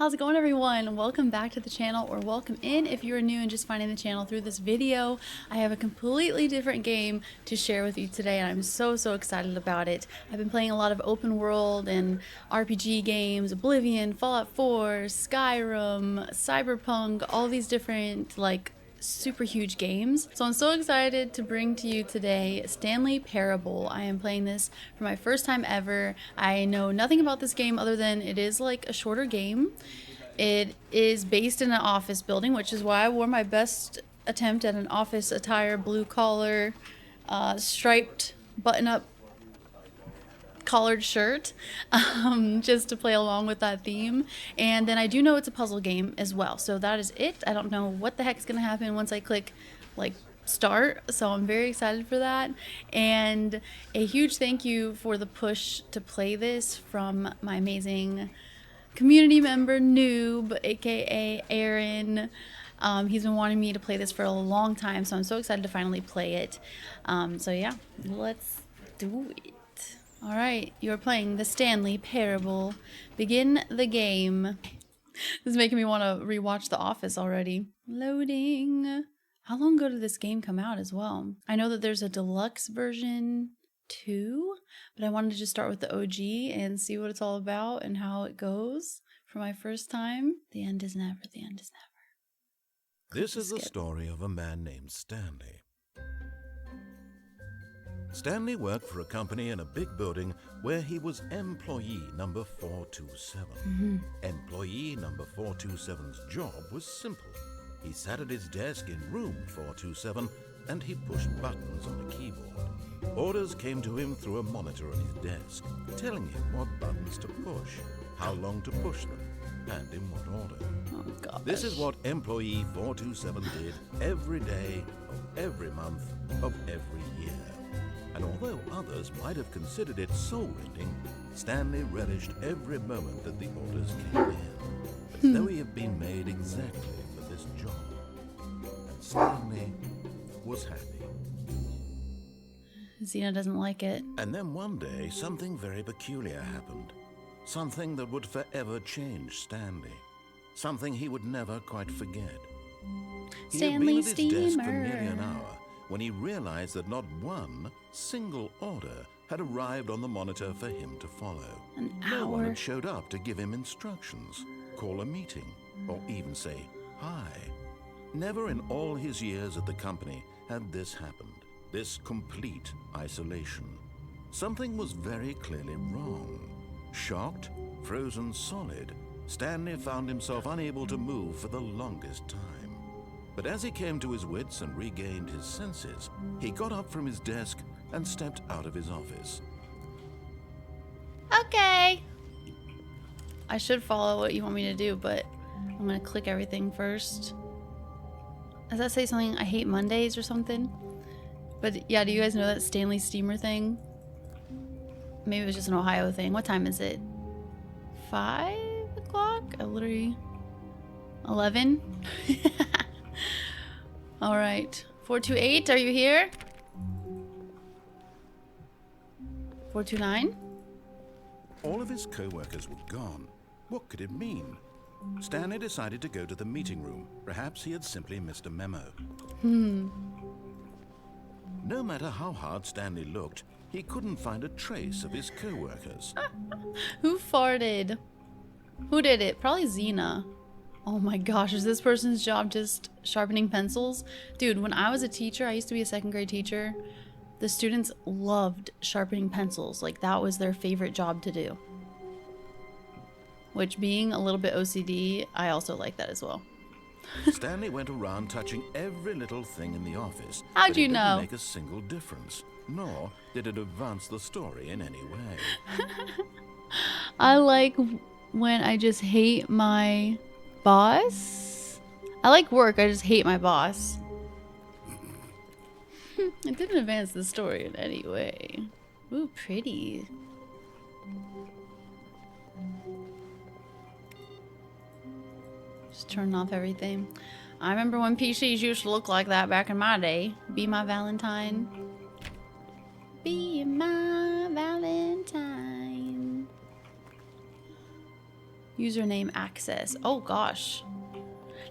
How's it going, everyone? Welcome back to the channel, or welcome in if you're new and just finding the channel through this video. I have a completely different game to share with you today, and I'm so excited about it. I've been playing a lot of open world and RPG games, Oblivion, Fallout 4, Skyrim, Cyberpunk, all these different super huge games. So I'm so excited to bring to you today Stanley Parable. I am playing this for my first time ever. I know nothing about this game other than it is like a shorter game. It is based in an office building, which is why I wore my best attempt at an office attire, blue collar, striped button-up collared shirt, just to play along with that theme. And then I do know it's a puzzle game as well, so that is it. I don't know what the heck is gonna happen once I click start, so I'm very excited for that. And a huge thank you for the push to play this from my amazing community member Noob, aka Aaron. He's been wanting me to play this for a long time, so I'm so excited to finally play it. So yeah, let's do it. Alright, you're playing the Stanley Parable. Begin the game. This is making me want to rewatch The Office already. Loading. How long ago did this game come out as well? I know that there's a deluxe version too, but I wanted to just start with the OG and see what it's all about and how it goes for my first time. The end is never, the end is never. This is the story of a man named Stanley. Stanley worked for a company in a big building where he was employee number 427. Employee number 427's job was simple. He sat at his desk in room 427 and he pushed buttons on a keyboard. Orders came to him through a monitor on his desk, telling him what buttons to push, how long to push them, and in what order. Oh, gosh. This is what employee 427 did every day of every month of every year. And although others might have considered it soul-rending, Stanley relished every moment that the orders came in, as though he had been made exactly for this job. And Stanley was happy. Xena doesn't like it. And then one day, something very peculiar happened. Something that would forever change Stanley. Something he would never quite forget. Stanley He had been at his desk for Steamer. nearly an hour when he realized that not one single order had arrived on the monitor for him to follow. An No one hour. had showed up to give him instructions, call a meeting, or even say hi. Never in all his years at the company had this happened, this complete isolation. Something was very clearly wrong. Shocked, frozen solid, Stanley found himself unable to move for the longest time. But as he came to his wits and regained his senses, he got up from his desk and stepped out of his office. Okay. I should follow what you want me to do, but I'm gonna click everything first. Does that say something? I hate Mondays or something? But yeah, do you guys know that Stanley Steamer thing? Maybe it was just an Ohio thing. What time is it? 5 o'clock? I literally... 11? Alright. 428, are you here? 429? All of his co-workers were gone. What could it mean? Stanley decided to go to the meeting room. Perhaps he had simply missed a memo. No matter how hard Stanley looked, he couldn't find a trace of his co-workers. Who farted? Who did it? Probably Xena. Oh my gosh, is this person's job just sharpening pencils? Dude, when I was a teacher, I used to be a second grade teacher, the students loved sharpening pencils. Like, that was their favorite job to do. Which, being a little bit OCD, I also like that as well. Stanley went around touching every little thing in the office. How'd but you it know? didn't make a single difference, nor did it advance the story in any way. I like when I just hate my boss. I like work, I just hate my boss. It didn't advance the story in any way. Ooh, pretty. Just turn off everything. I remember when PCs used to look like that back in my day. Be my Valentine. Be my Valentine. Username access. Oh gosh.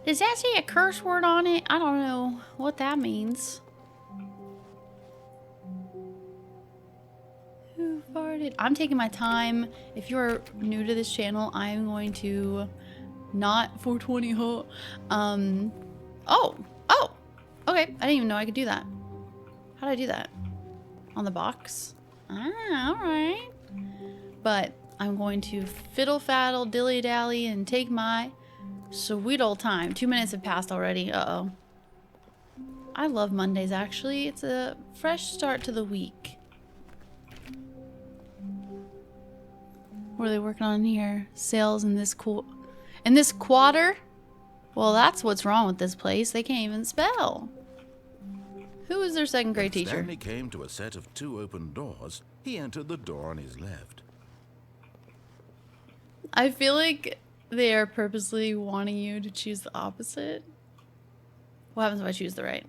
Does that say a curse word on it? I don't know what that means. Who farted? I'm taking my time. If you're new to this channel, I'm going to not 420 huh? Oh, okay. I didn't even know I could do that. How did I do that? On the box? Ah, alright. But I'm going to fiddle faddle, dilly dally, and take my sweet old time. 2 minutes have passed already. Uh-oh. I love Mondays, actually. It's a fresh start to the week. What are they working on here? Sales in this quarter? Well, that's what's wrong with this place. They can't even spell. Who is their second grade teacher? Stanley came to a set of 2 open doors. He entered the door on his left. I feel like they are purposely wanting you to choose the opposite. What happens if I choose the right?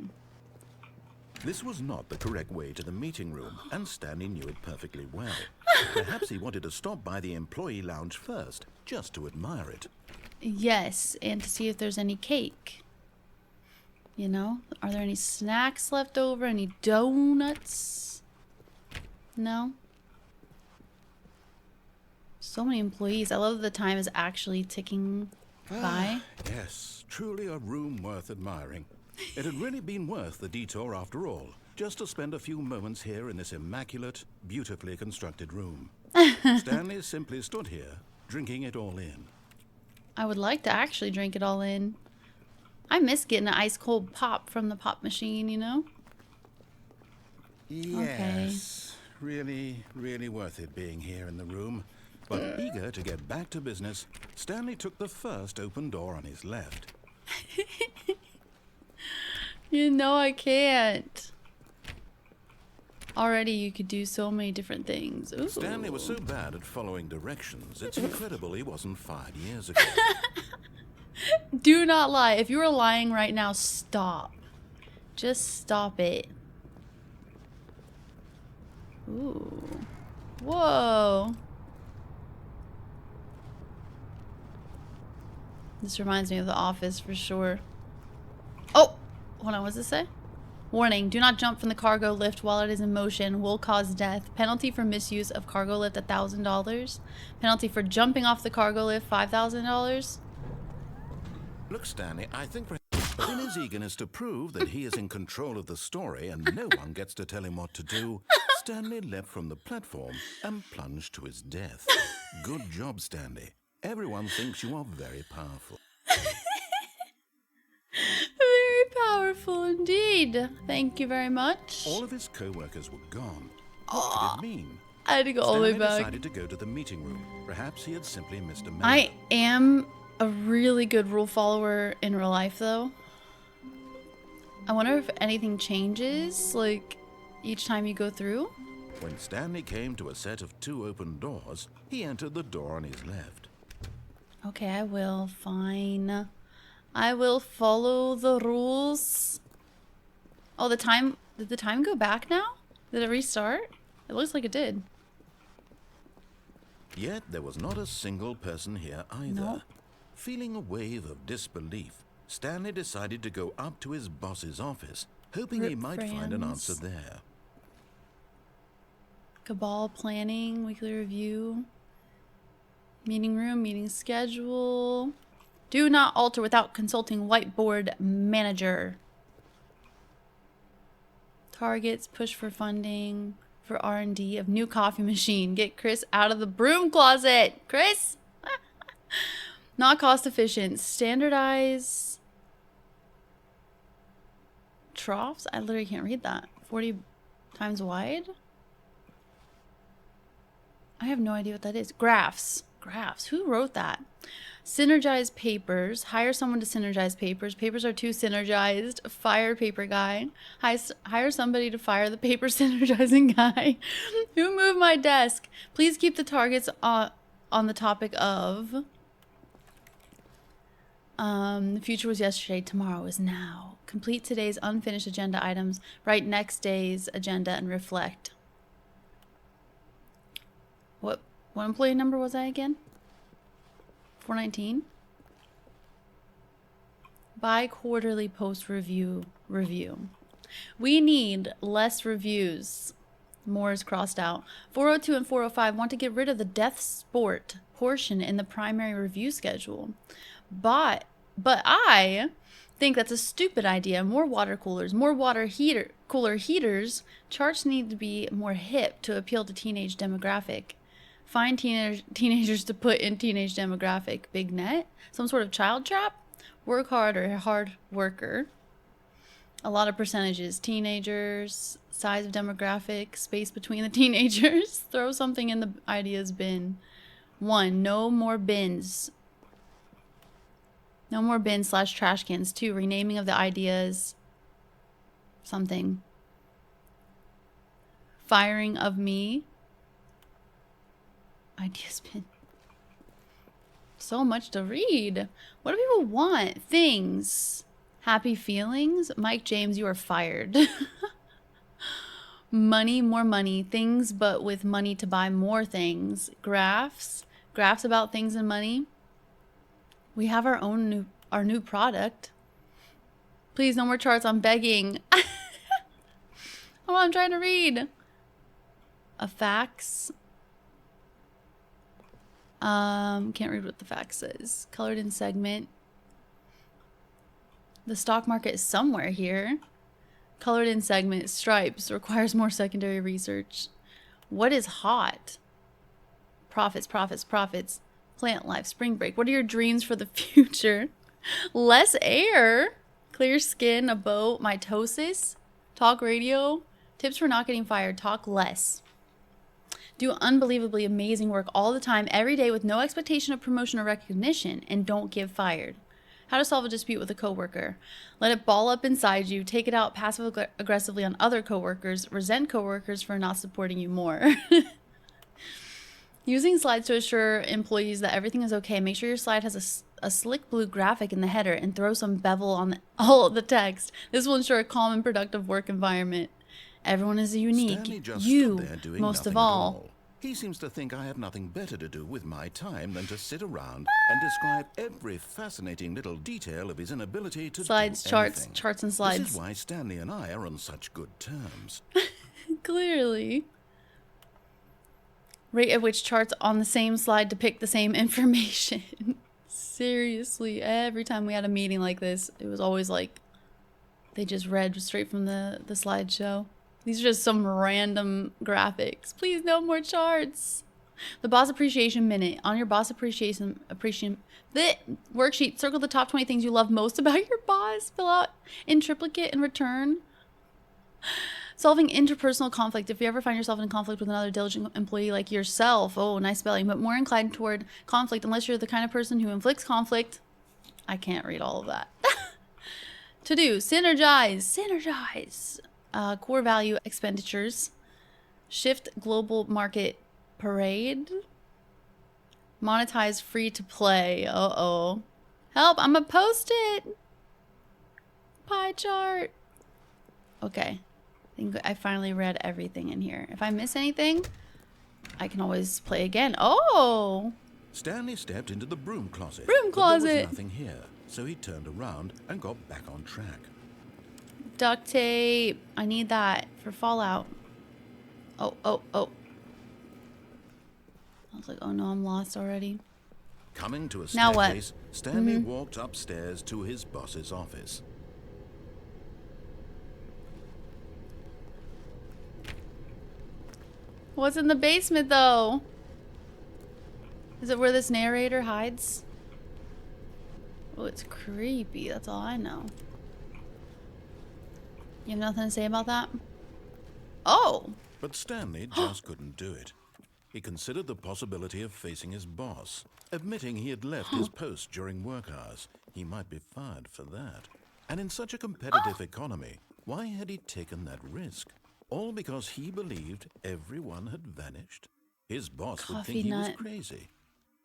This was not the correct way to the meeting room, and Stanley knew it perfectly well. Perhaps he wanted to stop by the employee lounge first, just to admire it. Yes, and to see if there's any cake. You know? Are there any snacks left over? Any donuts? No? So many employees. I love that the time is actually ticking by. Yes, truly a room worth admiring. It had really been worth the detour after all, just to spend a few moments here in this immaculate, beautifully constructed room. Stanley simply stood here, drinking it all in. I would like to actually drink it all in. I miss getting an ice cold pop from the pop machine, you know? Yes, really, really worth it being here in the room. But eager to get back to business, Stanley took the first open door on his left. You know I can't. Already you could do so many different things. Ooh. Stanley was so bad at following directions, it's incredible he wasn't fired years ago. Do not lie. If you are lying right now, stop. Just stop it. Ooh. Whoa. This reminds me of The Office for sure. Oh! Hold on, what does it say? Warning, do not jump from the cargo lift while it is in motion. Will cause death. Penalty for misuse of cargo lift, $1,000. Penalty for jumping off the cargo lift, $5,000. Look, Stanley, I think but in his eagerness to prove that he is in control of the story and no one gets to tell him what to do, Stanley leapt from the platform and plunged to his death. Good job, Stanley. Everyone thinks you are very powerful. Very powerful indeed. Thank you very much. All of his co-workers were gone. What could it mean? I had to go all the way Stanley back. decided to go to the meeting room. Perhaps he had simply missed a memo. I am a really good rule follower in real life, though. I wonder if anything changes, like, each time you go through. When Stanley came to a set of 2 open doors, he entered the door on his left. Okay, I will. Fine. I will follow the rules. Oh, the time... Did the time go back now? Did it restart? It looks like it did. Yet there was not a single person here either. Nope. Feeling a wave of disbelief, Stanley decided to go up to his boss's office, hoping he might find an answer there. Cabal planning, weekly review. Meeting room, meeting schedule. Do not alter without consulting whiteboard manager. Targets, push for funding for R&D of new coffee machine. Get Chris out of the broom closet. Chris! Not cost efficient. Standardize troughs? I literally can't read that. 40 times wide? I have no idea what that is. Graphs. Graphs. Who wrote that? Synergize papers. Hire someone to synergize papers. Papers are too synergized. Fire paper guy. Hire somebody to fire the paper synergizing guy. Who moved my desk? Please keep the targets on the topic of... the future was yesterday, tomorrow is now. Complete today's unfinished agenda items. Write next day's agenda and reflect. What employee number was I again? 419. Bi-quarterly post review. We need less reviews. More is crossed out. 402 and 405 want to get rid of the death sport portion in the primary review schedule. But I think that's a stupid idea. More water coolers, more cooler heaters. Charts need to be more hip to appeal to teenage demographic. Find teenagers to put in teenage demographic. Big net? Some sort of child trap? Work hard or hard worker. A lot of percentages. Teenagers, size of demographic, space between the teenagers. Throw something in the ideas bin. 1. No more bins. No more bins / trash cans. 2. Renaming of the ideas. Something. Firing of me. Ideas bin. So much to read. What do people want? Things. Happy feelings. Mike James, you are fired. Money, more money. Things, but with money to buy more things. Graphs. Graphs about things and money. We have our new product. Please, no more charts. I'm begging. Oh, I'm trying to read. A fax. Can't read what the fax says. Colored in segment. The stock market is somewhere here. Colored in segment. Stripes. Requires more secondary research. What is hot? Profits, profits, profits. Plant life. Spring break. What are your dreams for the future? Less air. Clear skin. A boat. Mitosis. Talk radio. Tips for not getting fired. Talk less. Do unbelievably amazing work all the time, every day with no expectation of promotion or recognition, and don't get fired. How to solve a dispute with a coworker. Let it ball up inside you. Take it out passive-aggressively on other coworkers. Resent coworkers for not supporting you more. Using slides to assure employees that everything is okay. Make sure your slide has a slick blue graphic in the header and throw some bevel on all of the text. This will ensure a calm and productive work environment. Everyone is unique. Stanley just You, stood there doing most of nothing at all. He seems to think I have nothing better to do with my time than to sit around and describe every fascinating little detail of his inability to Slides, do charts, anything. charts and This slides. is why Stanley and I are on such good terms. Clearly. Rate at which charts on the same slide depict the same information. Seriously, every time we had a meeting like this, it was always like they just read straight from the slideshow. These are just some random graphics. Please, no more charts. The boss appreciation minute. On your boss appreciation the worksheet, circle the top 20 things you love most about your boss. Fill out in triplicate and return. Solving interpersonal conflict. If you ever find yourself in conflict with another diligent employee like yourself, oh, nice spelling, but more inclined toward conflict unless you're the kind of person who inflicts conflict. I can't read all of that. To do, synergize. Core value expenditures. Shift global market parade. Monetize free to play. Uh-oh. Help, I'm a post-it. Pie chart. Okay. I think I finally read everything in here. If I miss anything, I can always play again. Oh! Stanley stepped into the broom closet. Broom But there closet. was nothing here, so he turned around and got back on track. Duct tape. I need that for Fallout. Oh. I was like, oh no, I'm lost already. Coming to a Now what? staircase, Stanley walked upstairs to his boss's office. What's in the basement though? Is it where this narrator hides? Oh, it's creepy. That's all I know. You have nothing to say about that? Oh! But Stanley just couldn't do it. He considered the possibility of facing his boss, admitting he had left his post during work hours. He might be fired for that. And in such a competitive economy, why had he taken that risk? All because he believed everyone had vanished? His boss would think he was crazy.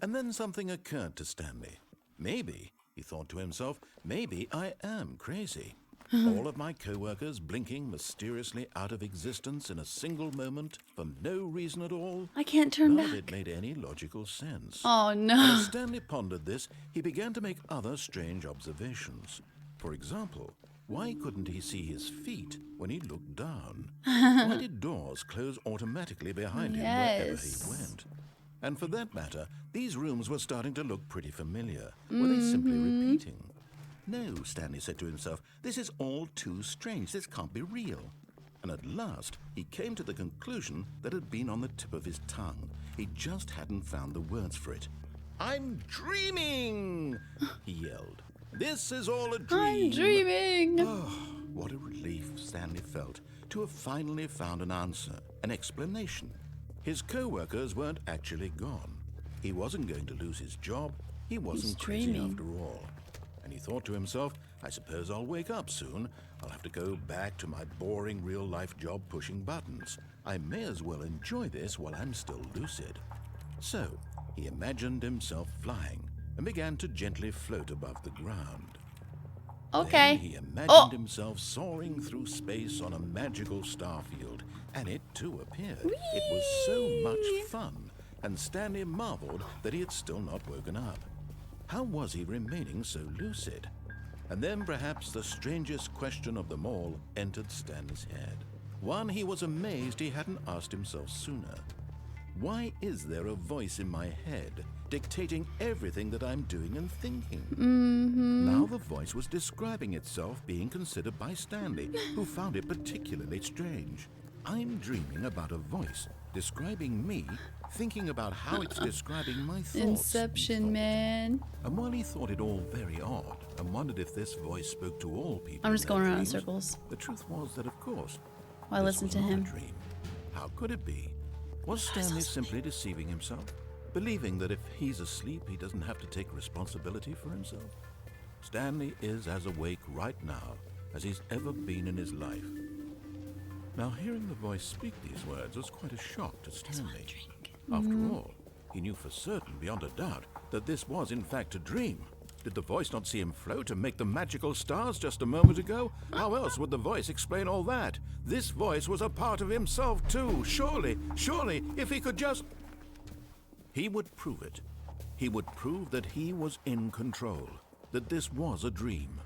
And then something occurred to Stanley. Maybe, he thought to himself, maybe I am crazy. All of my co-workers blinking mysteriously out of existence in a single moment for no reason at all. I can't turn None of it back. made any logical sense. Oh And no. as Stanley pondered this, he began to make other strange observations. For example, why couldn't he see his feet when he looked down? Why did doors close automatically behind him wherever he went? And for that matter, these rooms were starting to look pretty familiar. Were they simply repeating? No, Stanley said to himself, this is all too strange. This can't be real. And at last, he came to the conclusion that had been on the tip of his tongue. He just hadn't found the words for it. I'm dreaming, he yelled. This is all a dream. I'm dreaming. Oh, what a relief Stanley felt to have finally found an answer, an explanation. His co-workers weren't actually gone. He wasn't going to lose his job. He wasn't crazy after all. And he thought to himself, I suppose I'll wake up soon. I'll have to go back to my boring real-life job pushing buttons. I may as well enjoy this while I'm still lucid. So, he imagined himself flying and began to gently float above the ground. Okay. Then he imagined himself soaring through space on a magical starfield, and it too appeared. Whee! It was so much fun, and Stanley marveled that he had still not woken up. How was he remaining so lucid? And then perhaps the strangest question of them all entered Stanley's head. One he was amazed he hadn't asked himself sooner. Why is there a voice in my head dictating everything that I'm doing and thinking? Now the voice was describing itself being considered by Stanley, who found it particularly strange. I'm dreaming about a voice describing me, thinking about how it's describing my thoughts. Inception, man. And while he thought it all very odd and wondered if this voice spoke to all people, I'm just in their going around in dreams, circles. the truth was that, of course, I this listened was to not him. a dream. How could it be? Was Stanley simply deceiving himself, believing that if he's asleep, he doesn't have to take responsibility for himself? Stanley is as awake right now as he's ever been in his life. Now, hearing the voice speak these words was quite a shock to Stanley. After all, he knew for certain, beyond a doubt, that this was in fact a dream. Did the voice not see him float and make the magical stars just a moment ago? How else would the voice explain all that? This voice was a part of himself too. Surely, if he could just... He would prove it. He would prove that he was in control, that this was a dream.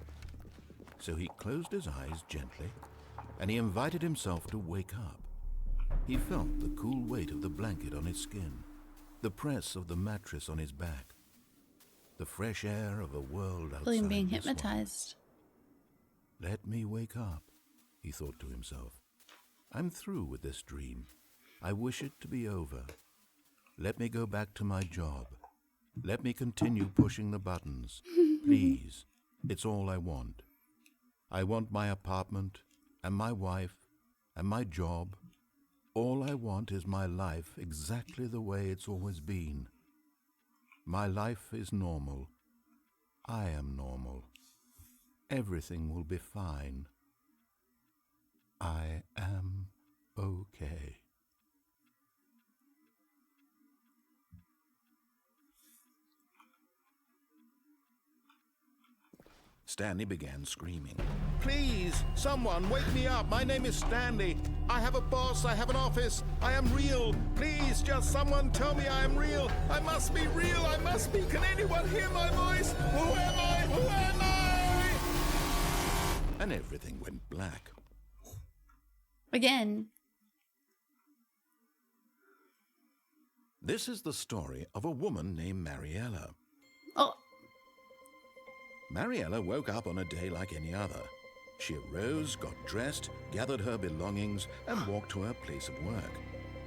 So he closed his eyes gently, and he invited himself to wake up. He felt the cool weight of the blanket on his skin, the press of the mattress on his back, the fresh air of a world outside Feeling being this one. hypnotized. Let me wake up, he thought to himself. I'm through with this dream. I wish it to be over. Let me go back to my job. Let me continue pushing the buttons. Please, it's all I want. I want my apartment and my wife and my job. All I want is my life exactly the way it's always been. My life is normal. I am normal. Everything will be fine. I am okay. Stanley began screaming. Please, someone, wake me up. My name is Stanley. I have a boss. I have an office. I am real. Please, just someone tell me I am real. I must be real. I must be. Can anyone hear my voice? Who am I? Who am I? And everything went black. Again. This is the story of a woman named Mariella. Oh. Mariella woke up on a day like any other. She arose, got dressed, gathered her belongings, and walked to her place of work.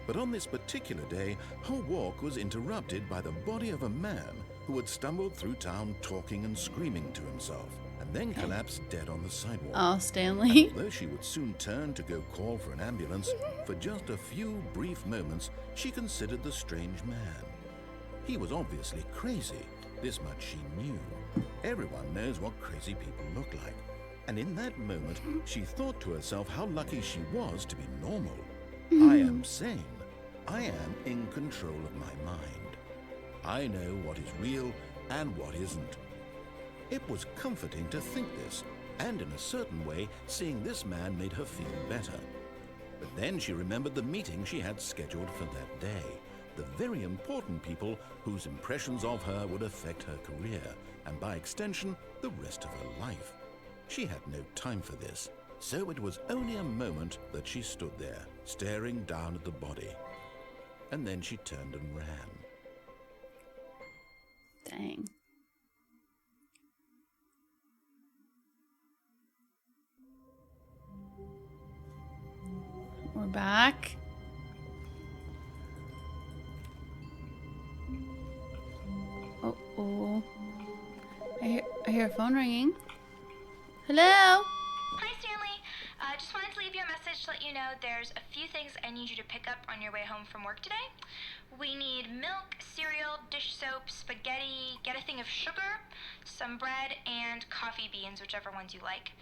But on this particular day, her walk was interrupted by the body of a man who had stumbled through town talking and screaming to himself, and then collapsed dead on the sidewalk. Oh, Stanley. Though she would soon turn to go call for an ambulance, for just a few brief moments, she considered the strange man. He was obviously crazy. This much she knew. Everyone knows what crazy people look like. And in that moment, she thought to herself how lucky she was to be normal. I am sane. I am in control of my mind. I know what is real and what isn't. It was comforting to think this, And in a certain way, seeing this man made her feel better. But then she remembered the meeting she had scheduled for that day. The very important people whose impressions of her would affect her career, and by extension, the rest of her life. She had no time for this, so it was only a moment that she stood there, staring down at the body. And then she turned and ran. Dang. We're back. Oh. I hear a phone ringing. Hello? Hi, Stanley. Just wanted to leave you a message to let you know there's a few things I need you to pick up on your way home from work today. We need milk, cereal, dish soap, spaghetti, get a thing of sugar, some bread, and coffee beans, whichever ones you like.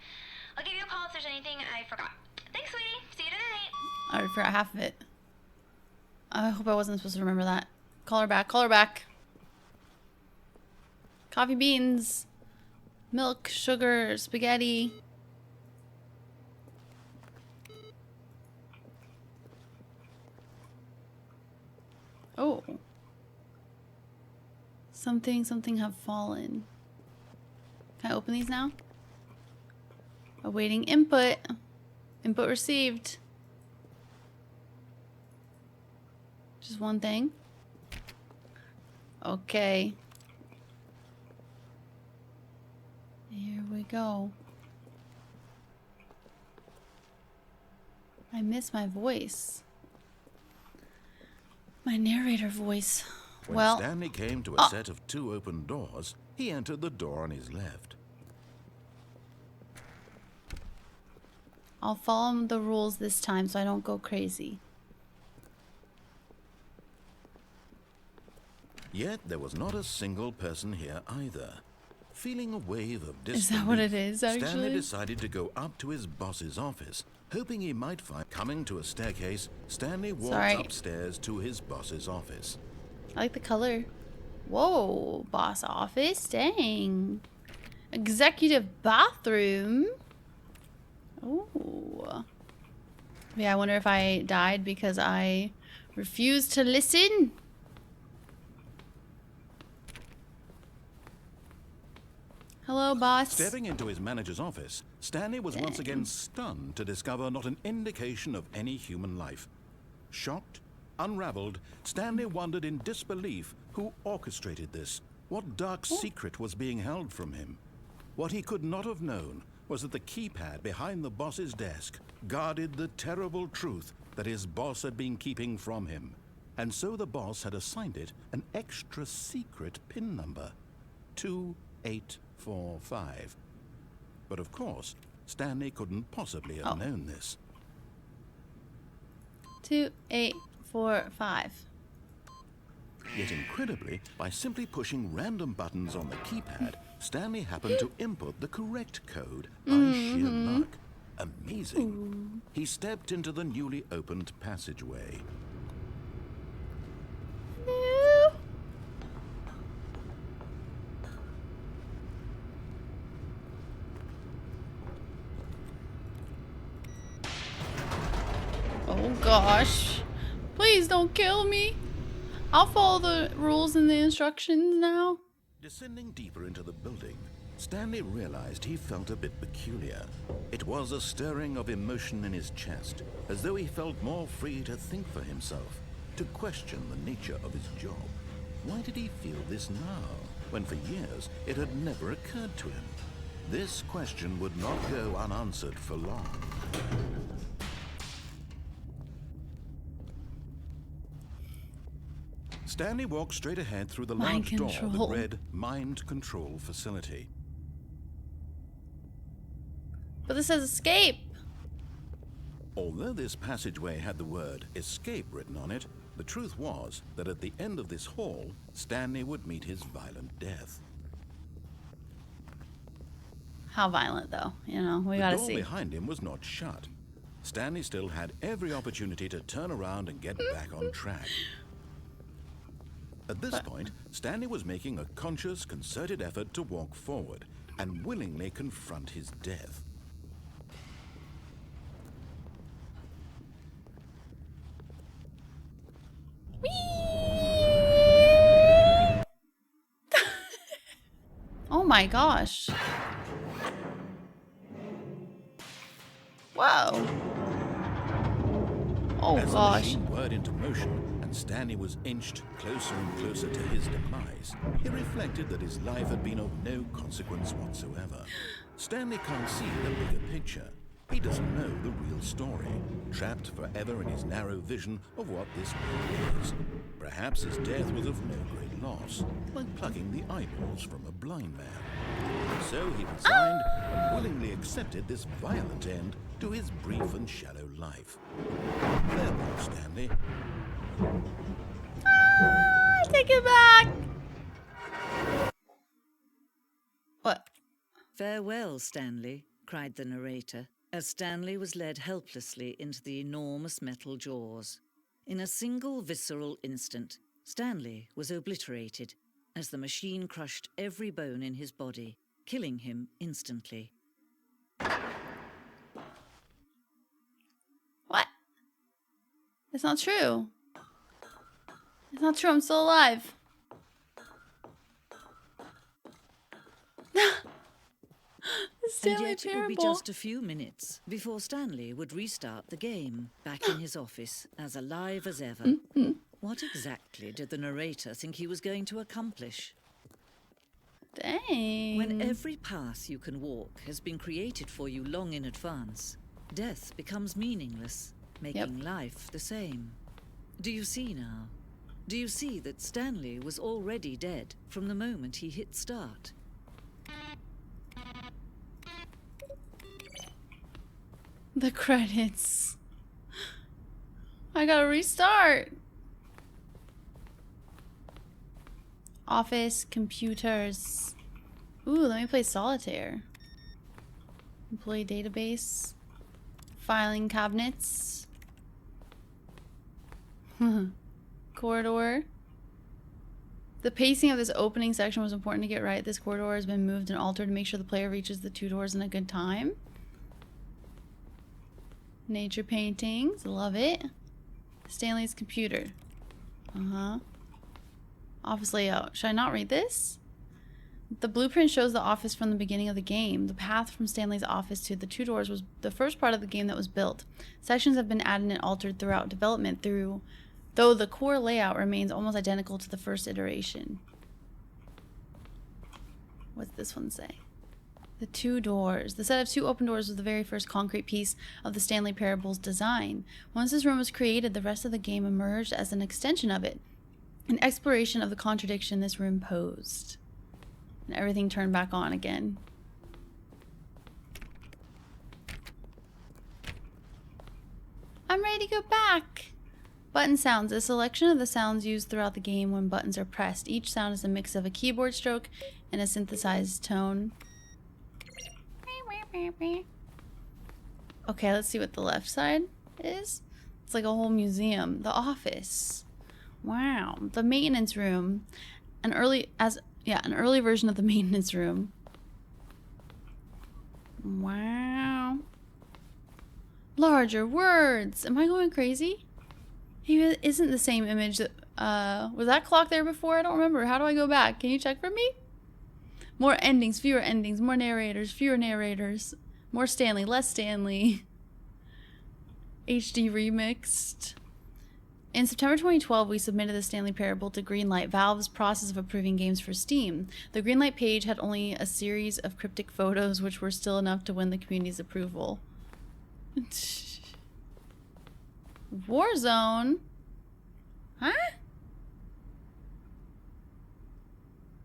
I'll give you a call if there's anything I forgot. Thanks, sweetie. See you tonight. I already forgot half of it. I hope I wasn't supposed to remember that. Call her back. Call her back. Coffee beans. Milk, sugar, spaghetti. Oh. Something have fallen. Can I open these now? Awaiting input. Input received. Just one thing. Okay. Here we go. I miss my voice. My narrator voice. When Stanley came to a set of 2 open doors, he entered the door on his left. I'll follow the rules this time so I don't go crazy. Yet there was not a single person here either. Feeling a wave of disbelief, Is that what it is, actually? Stanley decided to go up to his boss's office, hoping he might find... Coming to a staircase, Stanley walked upstairs to his boss's office. I like the color. Whoa, boss office, dang. Executive bathroom. Oh. Yeah, I wonder if I died because I refused to listen. Hello, boss. Stepping into his manager's office, Stanley was once again stunned to discover not an indication of any human life. Shocked, unraveled, Stanley wondered in disbelief who orchestrated this. What dark secret was being held from him? What he could not have known was that the keypad behind the boss's desk guarded the terrible truth that his boss had been keeping from him. And so the boss had assigned it an extra secret PIN number. 2845. But of course, Stanley couldn't possibly have known this. 2845. Yet incredibly, by simply pushing random buttons on the keypad, Stanley happened to input the correct code by sheer luck. Amazing. He stepped into the newly opened passageway. Oh gosh. Please don't kill me. I'll follow the rules and the instructions now. Descending deeper into the building, Stanley realized he felt a bit peculiar. It was a stirring of emotion in his chest, as though he felt more free to think for himself, to question the nature of his job. Why did he feel this now, when for years it had never occurred to him? This question would not go unanswered for long. Stanley walked straight ahead through the large door that read Mind Control Facility. But this says escape. Although this passageway had the word escape written on it, the truth was that at the end of this hall, Stanley would meet his violent death. How violent, though? You know, we gotta see. The door behind him was not shut. Stanley still had every opportunity to turn around and get back on track. At this point, Stanley was making a conscious, concerted effort to walk forward, and willingly confront his death. Oh my gosh. Whoa. Oh As the gosh. machine whirred into motion and Stanley was inched closer and closer to his demise, he reflected that his life had been of no consequence whatsoever. Stanley can't see the bigger picture. He doesn't know the real story, trapped forever in his narrow vision of what this world is. Perhaps his death was of no great loss, like plucking the eyeballs from a blind man. So he resigned and willingly accepted this violent end to his brief and shallow life. Farewell, Stanley. Take it back. What? "Farewell, Stanley," cried the narrator, as Stanley was led helplessly into the enormous metal jaws. In a single visceral instant, Stanley was obliterated as the machine crushed every bone in his body, killing him instantly. What? It's not true. It's not true. I'm still alive. The And Stanley yet it would be Parable. just a few minutes before Stanley would restart the game, back in his office, as alive as ever. What exactly did the narrator think he was going to accomplish? Dang. When every path you can walk has been created for you long in advance, death becomes meaningless, making life the same. Do you see now? Do you see that Stanley was already dead from the moment he hit start? The credits. I gotta restart. Office, computers. Ooh, let me play solitaire. Employee database. Filing cabinets. Corridor. The pacing of this opening section was important to get right. This corridor has been moved and altered to make sure the player reaches the two doors in a good time. Nature paintings, love it. Stanley's computer. Office layout. Should I not read this? The blueprint shows the office from the beginning of the game. The path from Stanley's office to the two doors was the first part of the game that was built. Sections have been added and altered throughout development though the core layout remains almost identical to the first iteration. What's this one say? The two doors. The set of two open doors was the very first concrete piece of the Stanley Parable's design. Once this room was created, the rest of the game emerged as an extension of it, an exploration of the contradiction this room posed. And everything turned back on again. I'm ready to go back. Button sounds. A selection of the sounds used throughout the game when buttons are pressed. Each sound is a mix of a keyboard stroke and a synthesized tone. Okay, let's see what the left side is. It's like a whole museum. The office. Wow. The maintenance room. An early version of the maintenance room. Wow. Larger words. Am I going crazy? Maybe it isn't the same image that was that clock there before? I don't remember. How do I go back? Can you check for me? More endings, fewer endings, more narrators, fewer narrators. More Stanley, less Stanley. HD remixed. In September 2012, we submitted the Stanley Parable to Greenlight, Valve's process of approving games for Steam. The Greenlight page had only a series of cryptic photos, which were still enough to win the community's approval. Warzone? Huh?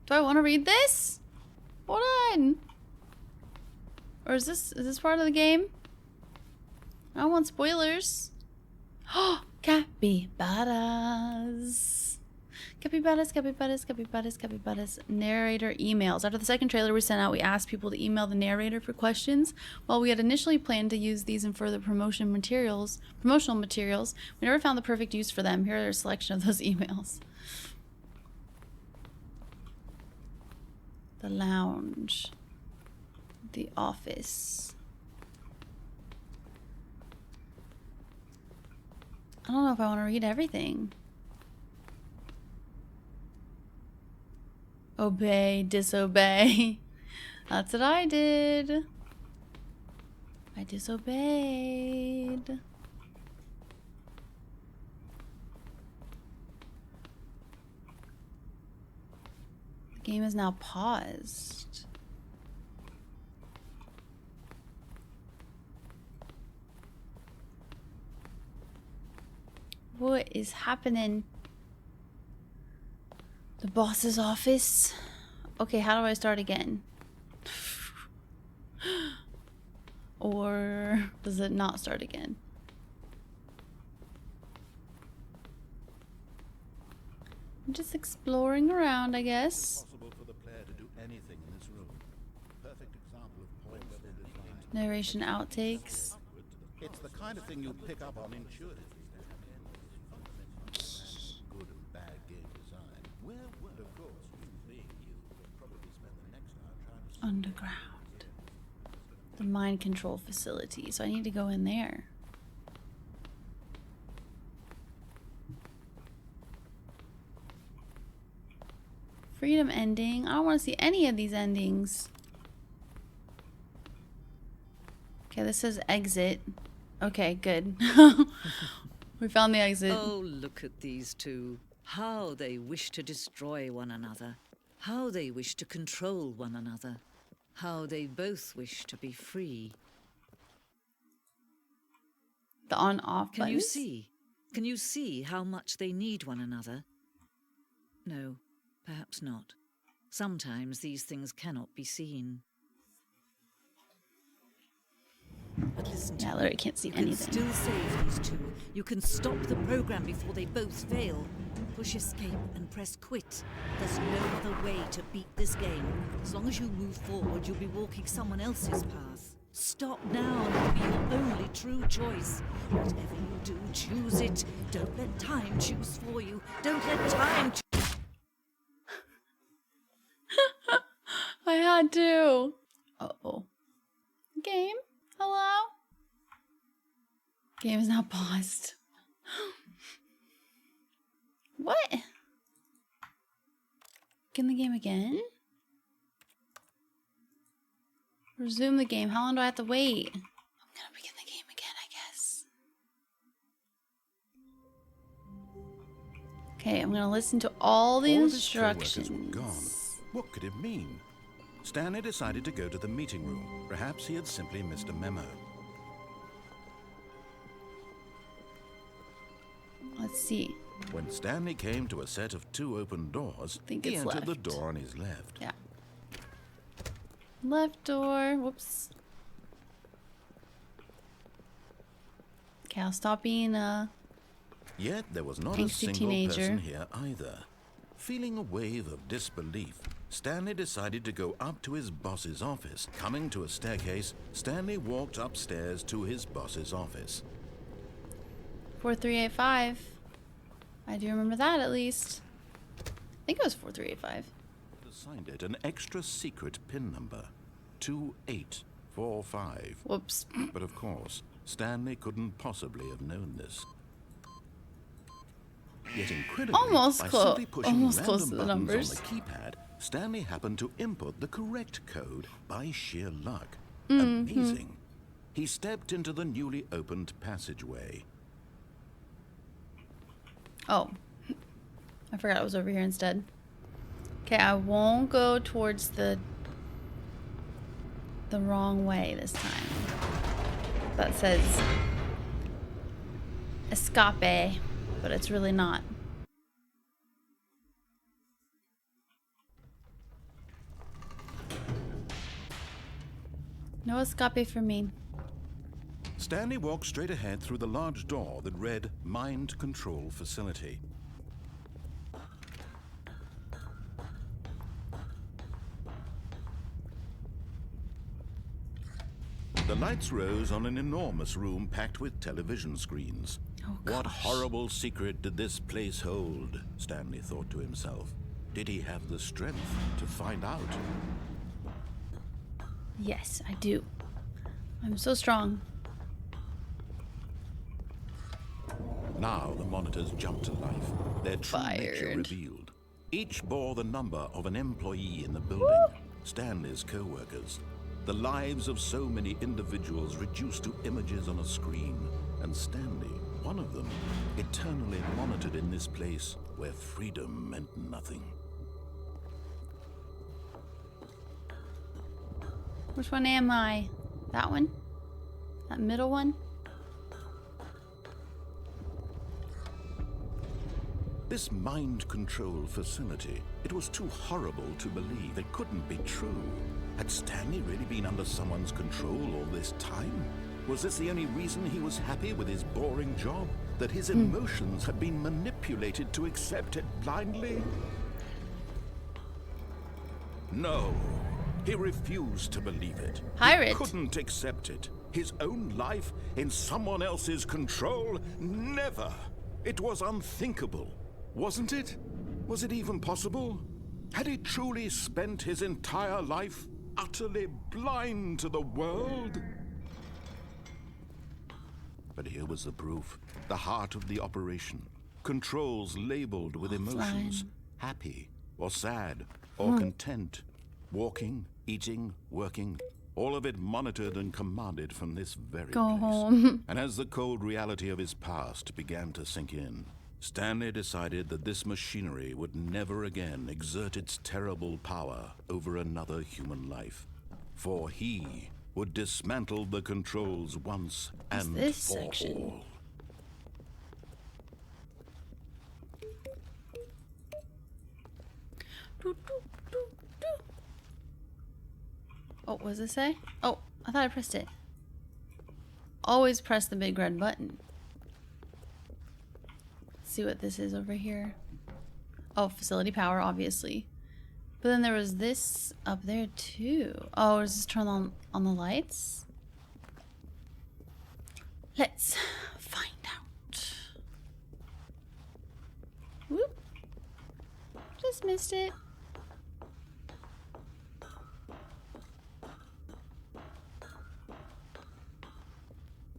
Do I want to read this? Hold on. Or is this part of the game? I don't want spoilers. Oh, capybaras. Capybaras, capybaras, capybaras, capybaras. Narrator emails. After the second trailer we sent out, we asked people to email the narrator for questions. While we had initially planned to use these in further promotional materials, we never found the perfect use for them. Here are a selection of those emails. The lounge. The office. I don't know if I want to read everything. Obey, disobey. That's what I did. I disobeyed. The game is now paused. What is happening? The boss's office? Okay, how do I start again? Or does it not start again? I'm just exploring around, I guess. Possible for the player to do anything in this room. Perfect example of point-level design. Narration outtakes. It's the kind of thing you pick up on intuitively. Good and bad game design. Where would, of course, you being you, will probably spend the next hour trying to... Underground. The mind control facility. So I need to go in there. Freedom ending. I don't want to see any of these endings. Okay, this says exit. Okay, good. We found the exit. Oh, look at these two. How they wish to destroy one another. How they wish to control one another. How they both wish to be free. The on-off buttons? Can you see? Can you see how much they need one another? No, perhaps not. Sometimes these things cannot be seen. But listen to Yeah, I me. literally can't see You can anything. still save these two. You can stop the program before they both fail. Push escape and press quit. There's no other way to beat this game. As long as you move forward, you'll be walking someone else's path. Stop now and it'll be your only true choice. Whatever you do, choose it. Don't let time choose for you. Don't let time I had to. Uh-oh. Game? Hello? Game is now paused. What? Begin the game again? Resume the game. How long do I have to wait? I'm gonna begin the game again, I guess. Okay, I'm gonna listen to all the All his instructions. co-workers were gone. What could it mean? Stanley decided to go to the meeting room. Perhaps he had simply missed a memo. Let's see. When Stanley came to a set of 2 open doors, Think he it's entered the left. door on his left. Yeah. Left door. Whoops. Okay, I'll stop being Yet there was not a Angsty single teenager. person here either. Feeling a wave of disbelief, Stanley decided to go up to his boss's office. Coming to a staircase, Stanley walked upstairs to his boss's office. 4385. I do remember that at least. I think it was 4385. Assigned it an extra secret PIN number, 2845. Whoops. But of course, Stanley couldn't possibly have known this. Yet incredibly, Almost by close. simply pushing Almost random close to the buttons numbers. on the keypad, Stanley happened to input the correct code by sheer luck. Amazing. He stepped into the newly opened passageway. Oh. I forgot it was over here instead. Okay, I won't go towards the wrong way this time. That says escape, but it's really not. No escape for me. Stanley walked straight ahead through the large door that read Mind Control Facility. The lights rose on an enormous room packed with television screens. Oh, What gosh. horrible secret did this place hold? Stanley thought to himself. Did he have the strength to find out? Yes, I do. I'm so strong. Now the monitors jumped to life, their true nature Fired. revealed. Each bore the number of an employee in the building, Stanley's co-workers. The lives of so many individuals reduced to images on a screen, and Stanley, one of them, eternally monitored in this place where freedom meant nothing. Which one am I? That one? That middle one? This mind control facility, it was too horrible to believe. It couldn't be true. Had Stanley really been under someone's control all this time? Was this the only reason he was happy with his boring job? That his emotions had been manipulated to accept it blindly? No. He refused to believe it. Pirate. He couldn't accept it. His own life in someone else's control? Never. It was unthinkable. Wasn't it? Was it even possible? Had he truly spent his entire life utterly blind to the world? But here was the proof. The heart of the operation. Controls labeled with emotions. Happy or sad or content. Walking, eating, working. All of it monitored and commanded from this very Go place. home. And as the cold reality of his past began to sink in, Stanley decided that this machinery would never again exert its terrible power over another human life. For he would dismantle the controls once and this for section? all. Oh, what does it say? Oh, I thought I pressed it. Always press the big red button. Let's see what this is over here. Oh, facility power, obviously. But then there was this up there too. Oh, does this turn on the lights? Let's find out. Whoop. Just missed it.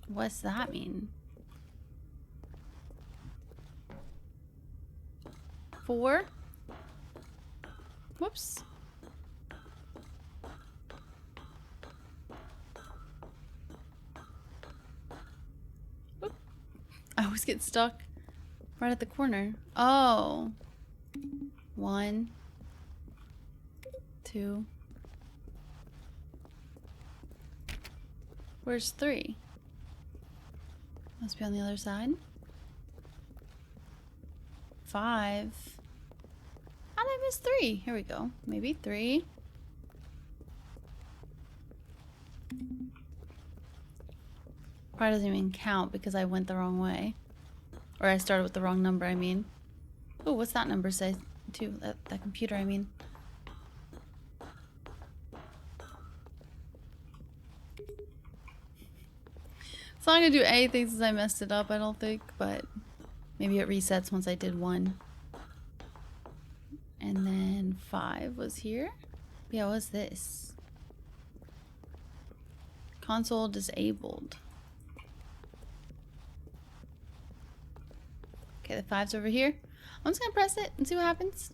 What's that mean? 4? Whoops. Whoop. I always get stuck right at the corner. Oh. 1, 2. Where's 3? Must be on the other side. 5. How did I miss 3? Here we go. Maybe 3. Probably doesn't even count because I went the wrong way. Or I started with the wrong number, I mean. Oh, what's that number say too? That computer, I mean. It's not gonna do anything since I messed it up, I don't think, but maybe it resets once I did 1. And then 5 was here. Yeah, what's this? Console disabled. Okay, the 5's over here. I'm just gonna press it and see what happens.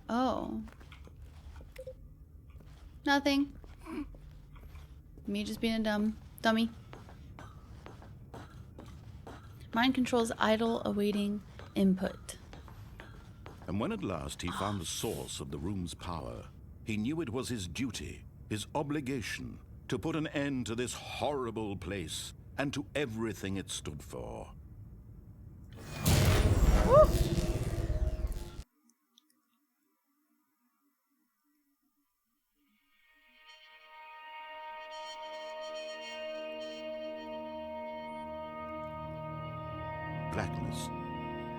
Oh. Nothing. Me just being a dummy. Mind controls idle, awaiting input. And when at last he found the source of the room's power, he knew it was his duty, his obligation, to put an end to this horrible place and to everything it stood for. Woo! Blackness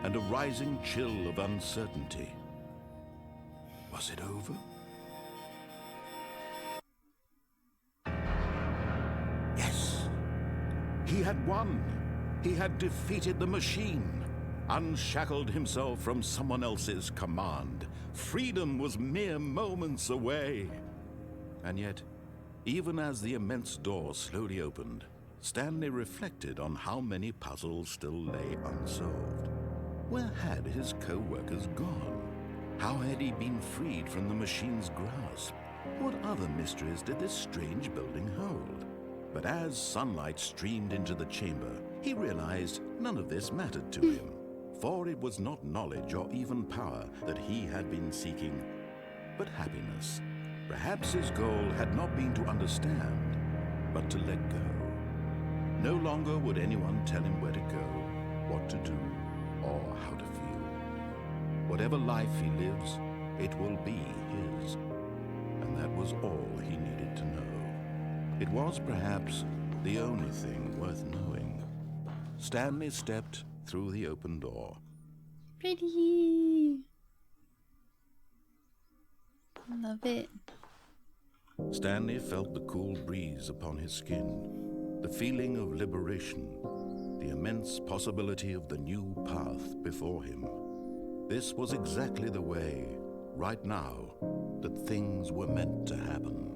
and a rising chill of uncertainty. Was it over? Yes. He had won. He had defeated the machine, unshackled himself from someone else's command. Freedom was mere moments away. And yet, even as the immense door slowly opened, Stanley reflected on how many puzzles still lay unsolved. Where had his co-workers gone? How had he been freed from the machine's grasp? What other mysteries did this strange building hold? But as sunlight streamed into the chamber, he realized none of this mattered to him, for it was not knowledge or even power that he had been seeking, but happiness. Perhaps his goal had not been to understand, but to let go. No longer would anyone tell him where to go, what to do, or how to feel. Whatever life he lives, it will be his. And that was all he needed to know. It was perhaps the only thing worth knowing. Stanley stepped through the open door. Pretty. Love it. Stanley felt the cool breeze upon his skin, the feeling of liberation, the immense possibility of the new path before him. This was exactly the way, right now, that things were meant to happen.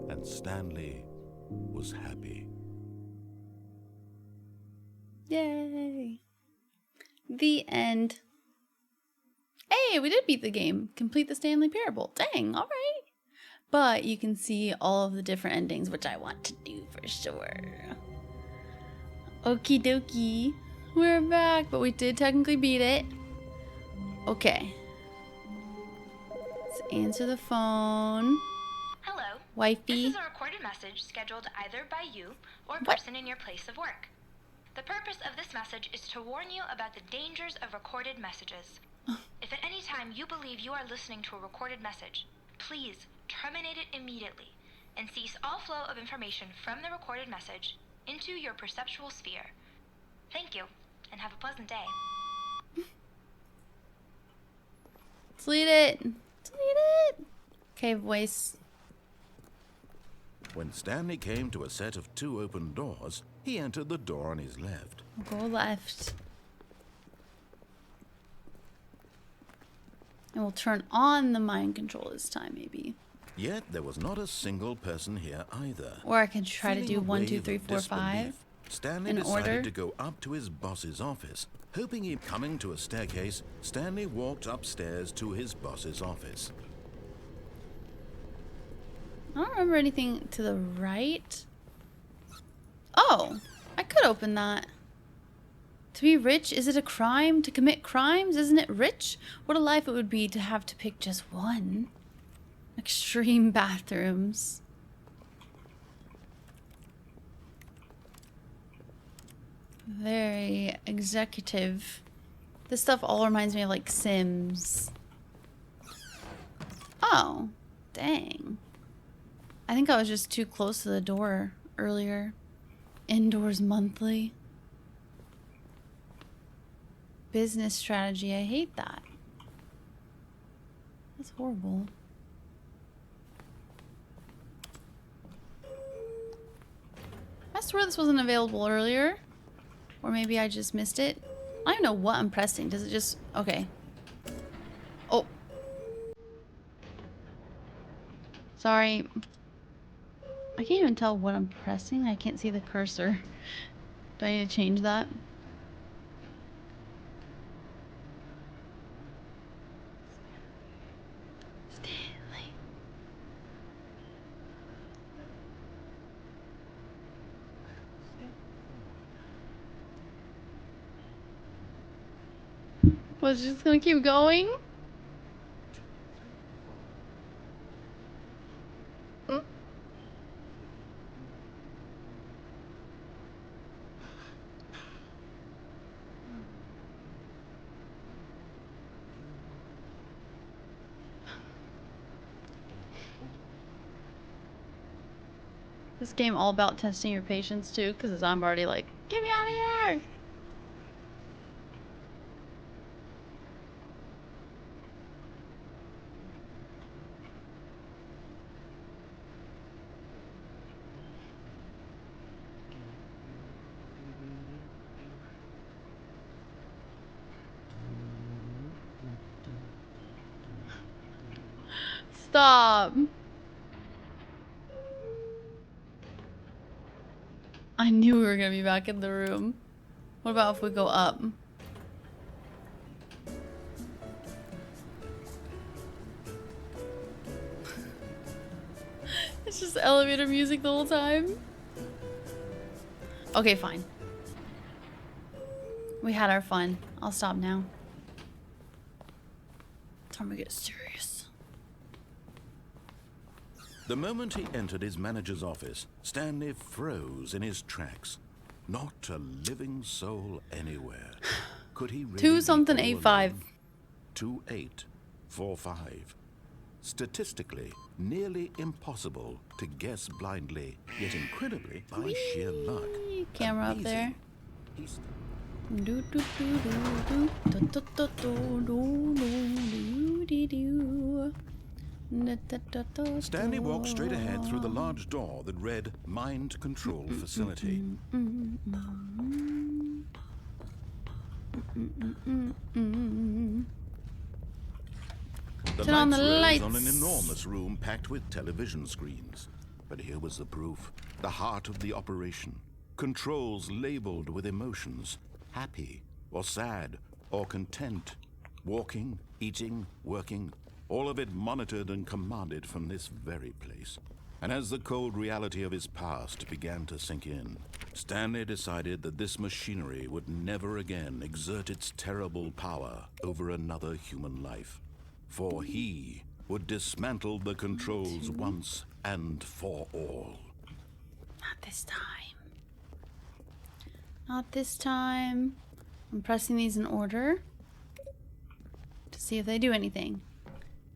And Stanley was happy. Yay. The end. Hey, we did beat the game. Complete the Stanley Parable. Dang, all right. But you can see all of the different endings, which I want to do for sure. Okie dokie. We're back, but we did technically beat it. Okay. Let's answer the phone. Hello. Wifey. This is a recorded message scheduled either by you or What? person in your place of work. The purpose of this message is to warn you about the dangers of recorded messages. If at any time you believe you are listening to a recorded message, please terminate it immediately and cease all flow of information from the recorded message into your perceptual sphere. Thank you, and have a pleasant day. Delete it. Delete it. Okay, voice. When Stanley came to a set of 2 open doors, he entered the door on his left. Go left. And we'll turn on the mind control this time, maybe. Yet there was not a single person here either. Or I could try to Feeling do a 1, 2, wave 3, of 4, 5. disbelief, Stanley in decided order. to go up to his boss's office. Hoping he coming to a staircase, Stanley walked upstairs to his boss's office. I don't remember anything to the right. Oh, I could open that. To be rich, is it a crime to commit crimes? Isn't it rich? What a life it would be to have to pick just one. Extreme bathrooms. Very executive. This stuff all reminds me of like Sims. Oh, dang. I think I was just too close to the door earlier. Indoors monthly. Business strategy. I hate that. That's horrible. I swear this wasn't available earlier. Or maybe I just missed it. I don't know what I'm pressing. Does it just... Okay. Oh. Sorry. I can't even tell what I'm pressing. I can't see the cursor. Do I need to change that? Stanley. Was it just gonna keep going? This game all about testing your patience too, because I'm already like, get me out of here! Stop! I knew we were gonna be back in the room. What about if we go up? It's just elevator music the whole time. Okay, fine. We had our fun. I'll stop now. Time to get serious. The moment he entered his manager's office, Stanley froze in his tracks. Not a living soul anywhere. Could he really 2 something be all 85. alone? 2845. Statistically, nearly impossible to guess blindly, yet incredibly by sheer luck. Camera up there. He's Do, do, do, do, do, do, do, do, do, do, do, do. Stanley walked straight ahead through the large door that read Mind Control Facility. The Turn on the lights rose on an lights. enormous room packed with television screens. But here was the proof, the heart of the operation. Controls labeled with emotions, happy or sad or content. Walking, eating, working, all of it monitored and commanded from this very place. And as the cold reality of his past began to sink in, Stanley decided that this machinery would never again exert its terrible power over another human life. For he would dismantle the controls once and for all. Not this time. Not this time. I'm pressing these in order to see if they do anything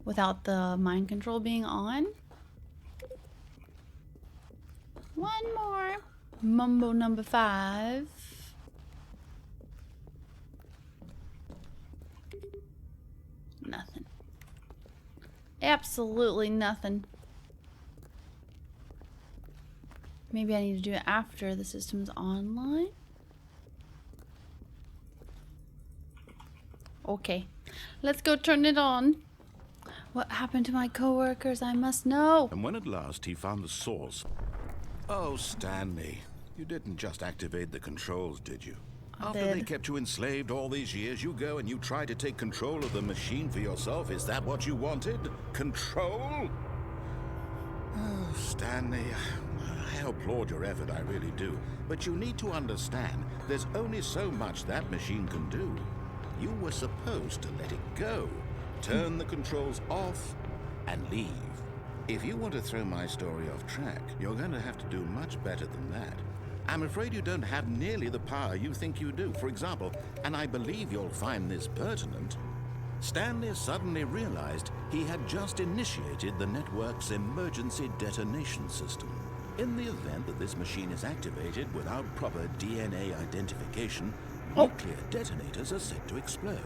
without the mind control being on. One more. Mumbo number 5. Nothing. Absolutely nothing. Maybe I need to do it after the system's online. Okay, let's go turn it on. What happened to my coworkers? I must know. And when at last he found the source... Oh, Stanley, you didn't just activate the controls, did you? After they kept you enslaved all these years, you go and you try to take control of the machine for yourself. Is that what you wanted? Control? Oh, Stanley, I applaud your effort, I really do. But you need to understand, there's only so much that machine can do. You were supposed to let it go, turn the controls off, and leave. If you want to throw my story off track, you're going to have to do much better than that. I'm afraid you don't have nearly the power you think you do. For example, and I believe you'll find this pertinent, Stanley suddenly realized he had just initiated the network's emergency detonation system. In the event that this machine is activated without proper DNA identification, nuclear detonators are set to explode,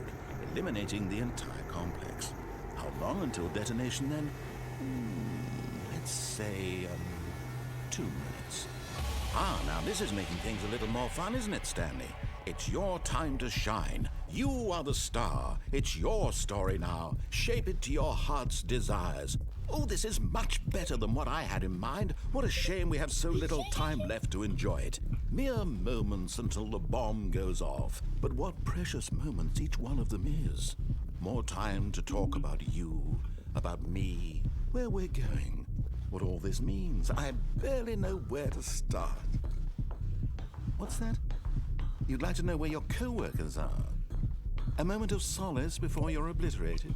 eliminating the entire complex. How long until detonation then? Let's say 2 minutes. Ah, now this is making things a little more fun, isn't it, Stanley? It's your time to shine. You are the star. It's your story now. Shape it to your heart's desires. Oh, this is much better than what I had in mind. What a shame we have so little time left to enjoy it. Mere moments until the bomb goes off. But what precious moments each one of them is. More time to talk about you, about me, where we're going, what all this means. I barely know where to start. What's that? You'd like to know where your co-workers are? A moment of solace before you're obliterated?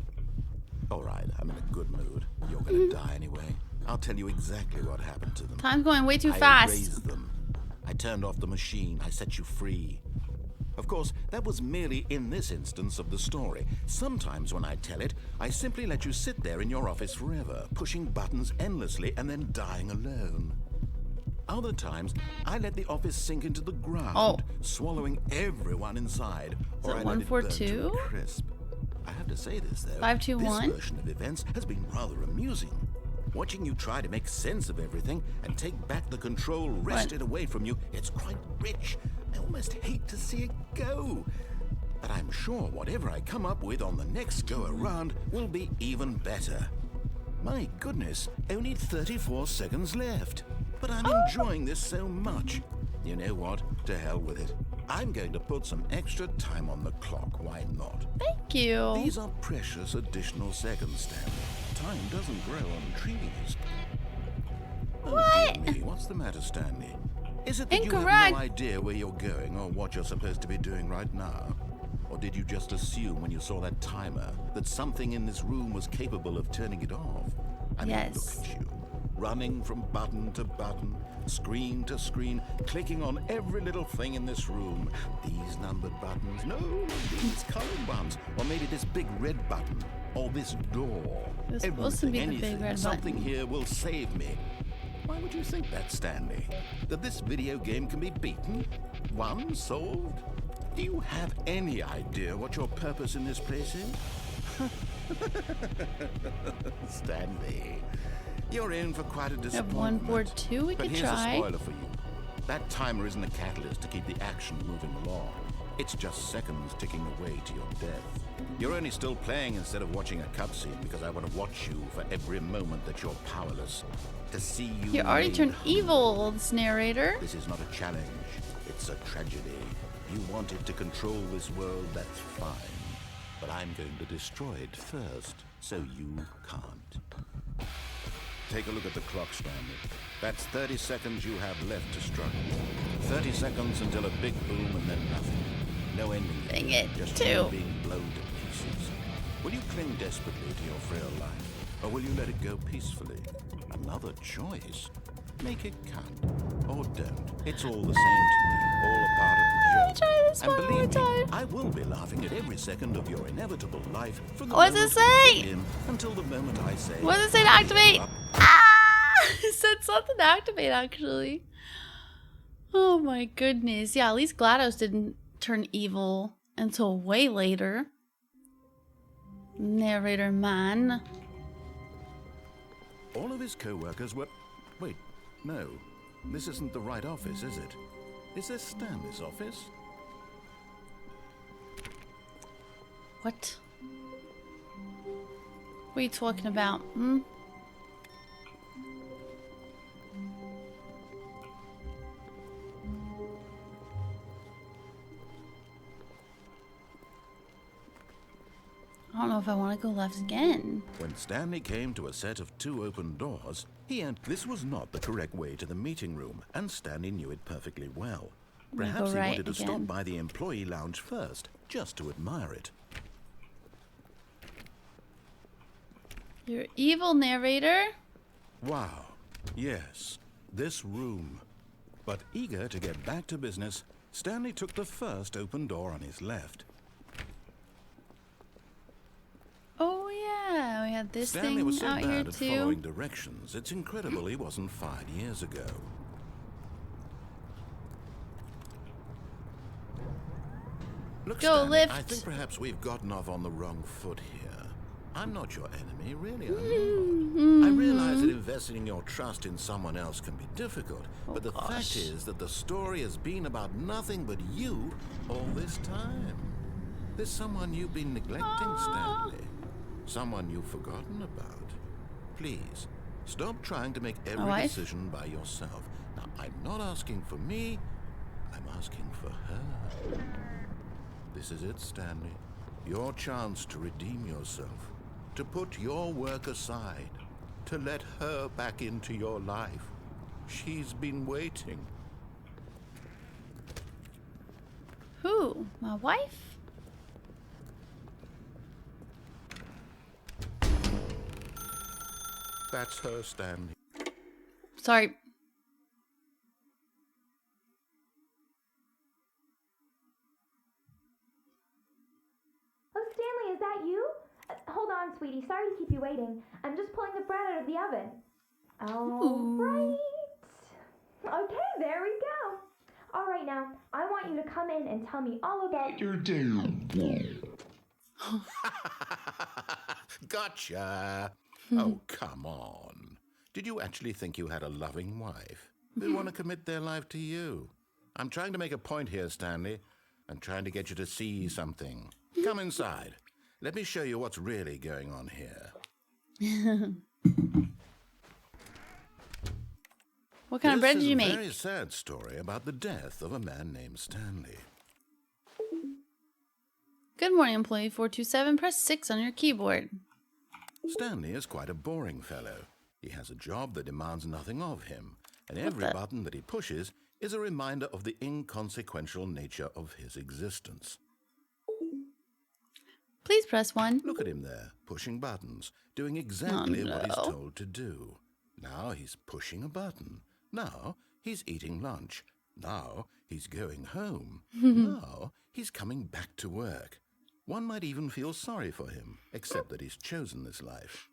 All right, I'm in a good mood. You're gonna die anyway. I'll tell you exactly what happened to them. Time's going way too I fast. erased them. I turned off the machine. I set you free. Of course, that was merely in this instance of the story. Sometimes when I tell it, I simply let you sit there in your office forever, pushing buttons endlessly and then dying alone. Other times, I let the office sink into the ground, swallowing everyone inside, or I let it burn to a crisp. I have to say this, though. 521. This version of events has been rather amusing. Watching you try to make sense of everything and take back the control wrested away from you, it's quite rich. I almost hate to see it go. But I'm sure whatever I come up with on the next go-around will be even better. My goodness, only 34 seconds left. But I'm enjoying this so much. You know what? To hell with it. I'm going to put some extra time on the clock. Why not? Thank you. These are precious additional seconds, Stanley. Time doesn't grow on trees. Oh, dear me. What's the matter, Stanley? Is it that you Incorrect. have no idea where you're going or what you're supposed to be doing right now? Or did you just assume when you saw that timer that something in this room was capable of turning it off? I mean, Yes. look at you. Running from button to button, screen to screen, clicking on every little thing in this room. These numbered buttons, no, these colored ones. Or maybe this big red button, or this door. It was supposed to be the big anything, red something button. here will save me. Why would you think that, Stanley? That this video game can be beaten? Won? Solved? Do you have any idea what your purpose in this place is? Stanley, you're in for quite a We have disappointment. 1 board 2 we But could here's try. a spoiler for you. That timer isn't a catalyst to keep the action moving along. It's just seconds ticking away to your death. You're only still playing instead of watching a cutscene because I want to watch you for every moment that you're powerless. To see you. You already made turned hungry. evil, this narrator. This is not a challenge. It's a tragedy. You wanted to control this world, that's fine. But I'm going to destroy it first, so you can't. Take a look at the clock, Stanley. That's 30 seconds you have left to struggle. 30 seconds until a big boom and then nothing. No ending. Dang it, Just 2. you being blown to pieces. Will you cling desperately to your frail life, or will you let it go peacefully? Another choice. Make it count, or don't. It's all the same to me. All a part of the joke. Try this And one more believe me, time. I will be laughing at every second of your inevitable life from the What does it moment you say? get in until the moment I say. What does it say to activate? Ah! It said something to activate, actually. Oh my goodness. Yeah, at least GLaDOS didn't turn evil until way later. Narrator man. All of his co-workers were... Wait, no. This isn't the right office, is it? Is this Stanley's office? What? What are you talking about? Hmm? I don't know if I want to go left again. When Stanley came to a set of 2 open doors, this was not the correct way to the meeting room, and Stanley knew it perfectly well. I'm gonna Perhaps go he right wanted to again. stop by the employee lounge first, just to admire it. You're evil, narrator. Wow, yes, this room. But eager to get back to business, Stanley took the first open door on his left. Oh yeah, we had this Stanley thing was so out here bad at too. following directions, it's incredible he wasn't fired years ago. Look, Go, Stanley, I lift. think perhaps we've gotten off on the wrong foot here. I'm not your enemy, really, I'm not. I realize that investing your trust in someone else can be difficult, but the gosh. fact is that the story has been about nothing but you all this time. There's someone you've been neglecting, Stanley. Someone you've forgotten about. Please, stop trying to make every wife? decision by yourself. Now, I'm not asking for me, I'm asking for her. This is it, Stanley. Your chance to redeem yourself. To put your work aside. To let her back into your life. She's been waiting. Who? My wife? That's her, Stanley. Sorry. Oh, Stanley, is that you? Hold on, sweetie. Sorry to keep you waiting. I'm just pulling the bread out of the oven. All right. Okay, there we go. All right, now, I want you to come in and tell me all about your day. Gotcha. Oh, come on. Did you actually think you had a loving wife? They want to commit their life to you. I'm trying to make a point here, Stanley. I'm trying to get you to see something. Come inside. Let me show you what's really going on here. What kind of bread This did is you a make? very sad story about the death of a man named Stanley. Good morning, employee 427. Press 6 on your keyboard. Stanley is quite a boring fellow. He has a job that demands nothing of him, and What every the- button that he pushes is a reminder of the inconsequential nature of his existence. Please press 1. Look at him there, pushing buttons, doing exactly what he's no. told to do. Now he's pushing a button. Now he's eating lunch. Now he's going home. Now he's coming back to work. One might even feel sorry for him, except that he's chosen this life.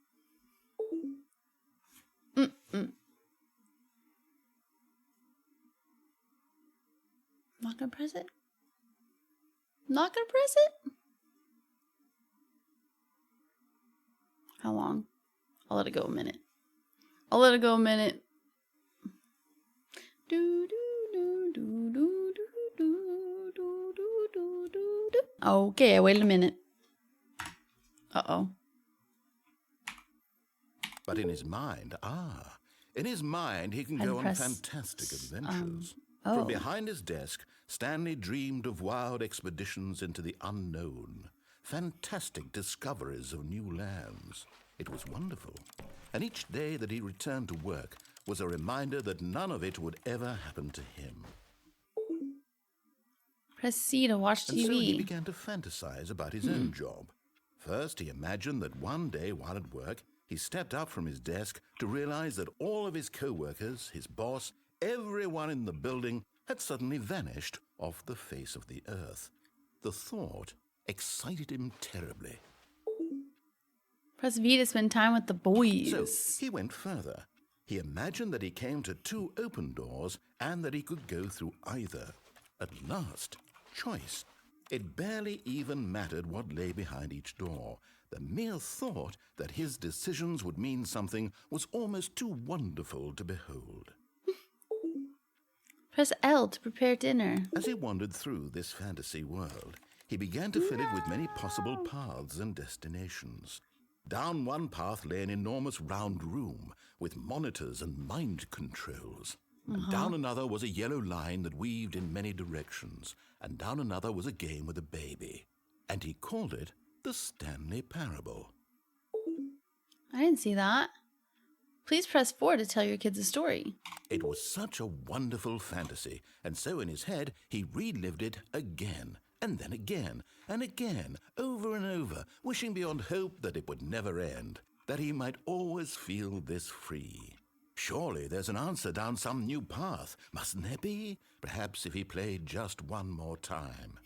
Not gonna press it. Not gonna press it. How long? I'll let it go a minute. I'll let it go a minute. Do do do do do do do do do do do do. Okay, I waited a minute. Uh-oh. But in his mind, he can I'd go on press, fantastic adventures. oh. From behind his desk, Stanley dreamed of wild expeditions into the unknown, fantastic discoveries of new lands. It was wonderful, and each day that he returned to work was a reminder that none of it would ever happen to him. Press C to watch And so he TV. began to fantasize about his own job. First, he imagined that one day while at work, he stepped up from his desk to realize that all of his co-workers, his boss, everyone in the building had suddenly vanished off the face of the earth. The thought excited him terribly. Press V to spend time with the boys. So he went further. He imagined that he came to 2 open doors and that he could go through either. At last, choice. It barely even mattered what lay behind each door. The mere thought that his decisions would mean something was almost too wonderful to behold. Press L to prepare dinner. As he wandered through this fantasy world, he began to fill it with many possible paths and destinations. Down one path lay an enormous round room with monitors and mind controls. And down another was a yellow line that weaved in many directions. And down another was a game with a baby. And he called it the Stanley Parable. I didn't see that. Please press 4 to tell your kids a story. It was such a wonderful fantasy, and so in his head he relived it again, and then again, and again, over and over, wishing beyond hope that it would never end, that he might always feel this free. Surely there's an answer down some new path, mustn't there be? Perhaps if he played just one more time.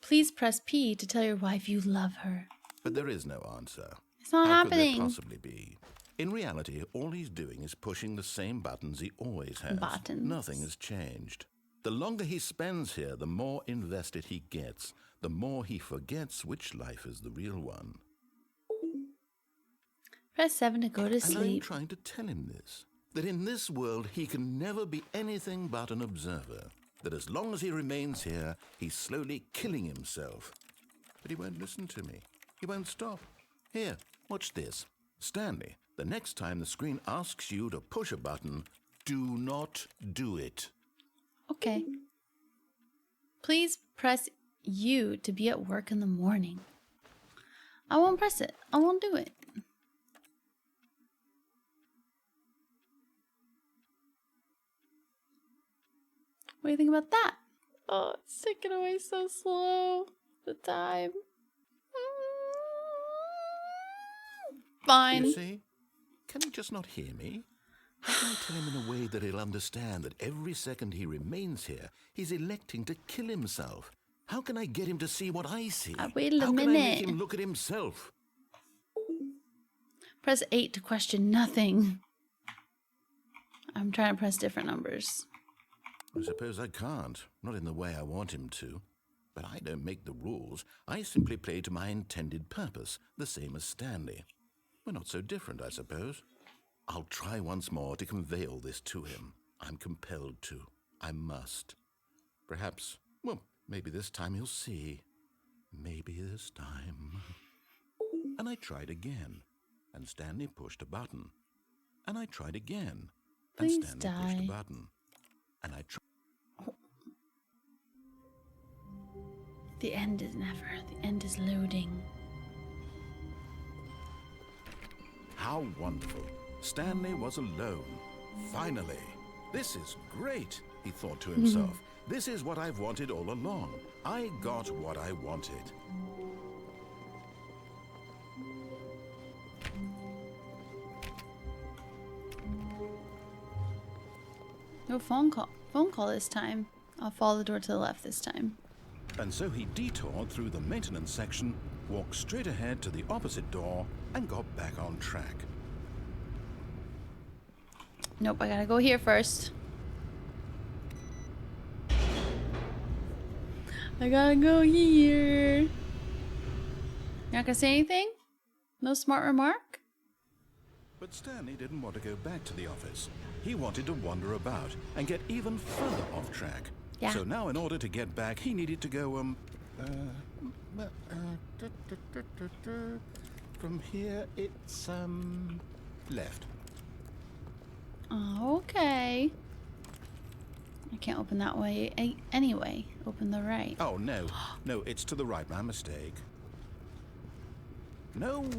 Please press P to tell your wife you love her. But there is no answer. It's not How could there happening. possibly be? In reality, all he's doing is pushing the same buttons he always has. Buttons. Nothing has changed. The longer he spends here, the more invested he gets, the more he forgets which life is the real one. Press 7 to go to And I'm sleep. trying to tell him this, that in this world he can never be anything but an observer, that as long as he remains here, he's slowly killing himself. But he won't listen to me. He won't stop. Here, watch this. Stanley, the next time the screen asks you to push a button, do not do it. Okay. Please press U to be at work in the morning. I won't press it. I won't do it. What do you think about that? Oh, it's ticking away so slow. The time. Fine. You see? Can he just not hear me? How can I tell him in a way that he'll understand that every second he remains here, he's electing to kill himself? How can I get him to see what I see? I waited a How can I make minute. him look at himself? Press 8 to question nothing. I'm trying to press different numbers. I suppose I can't, not in the way I want him to. But I don't make the rules. I simply play to my intended purpose, the same as Stanley. We're not so different, I suppose. I'll try once more to convey all this to him. I'm compelled to. I must. Perhaps, well, maybe this time he'll see. Maybe this time. And I tried again, and Stanley pushed a button. And I tried again. Please and Stanley pushed a die. button. And I tried. The end is never. The end is loading. How wonderful. Stanley was alone. Finally. This is great, he thought to himself. This is what I've wanted all along. I got what I wanted. No phone call. Phone call this time. I'll follow the door to the left this time. And so he detoured through the maintenance section, walked straight ahead to the opposite door, and got back on track. Nope, I gotta go here first. I gotta go here. You're not gonna say anything? No smart remark? But Stanley didn't want to go back to the office. He wanted to wander about and get even further off track. Yeah. So now in order to get back, he needed to go, from here, it's, left. Okay. I can't open that way anyway. Open the right. Oh, no. No, it's to the right. My mistake. No, not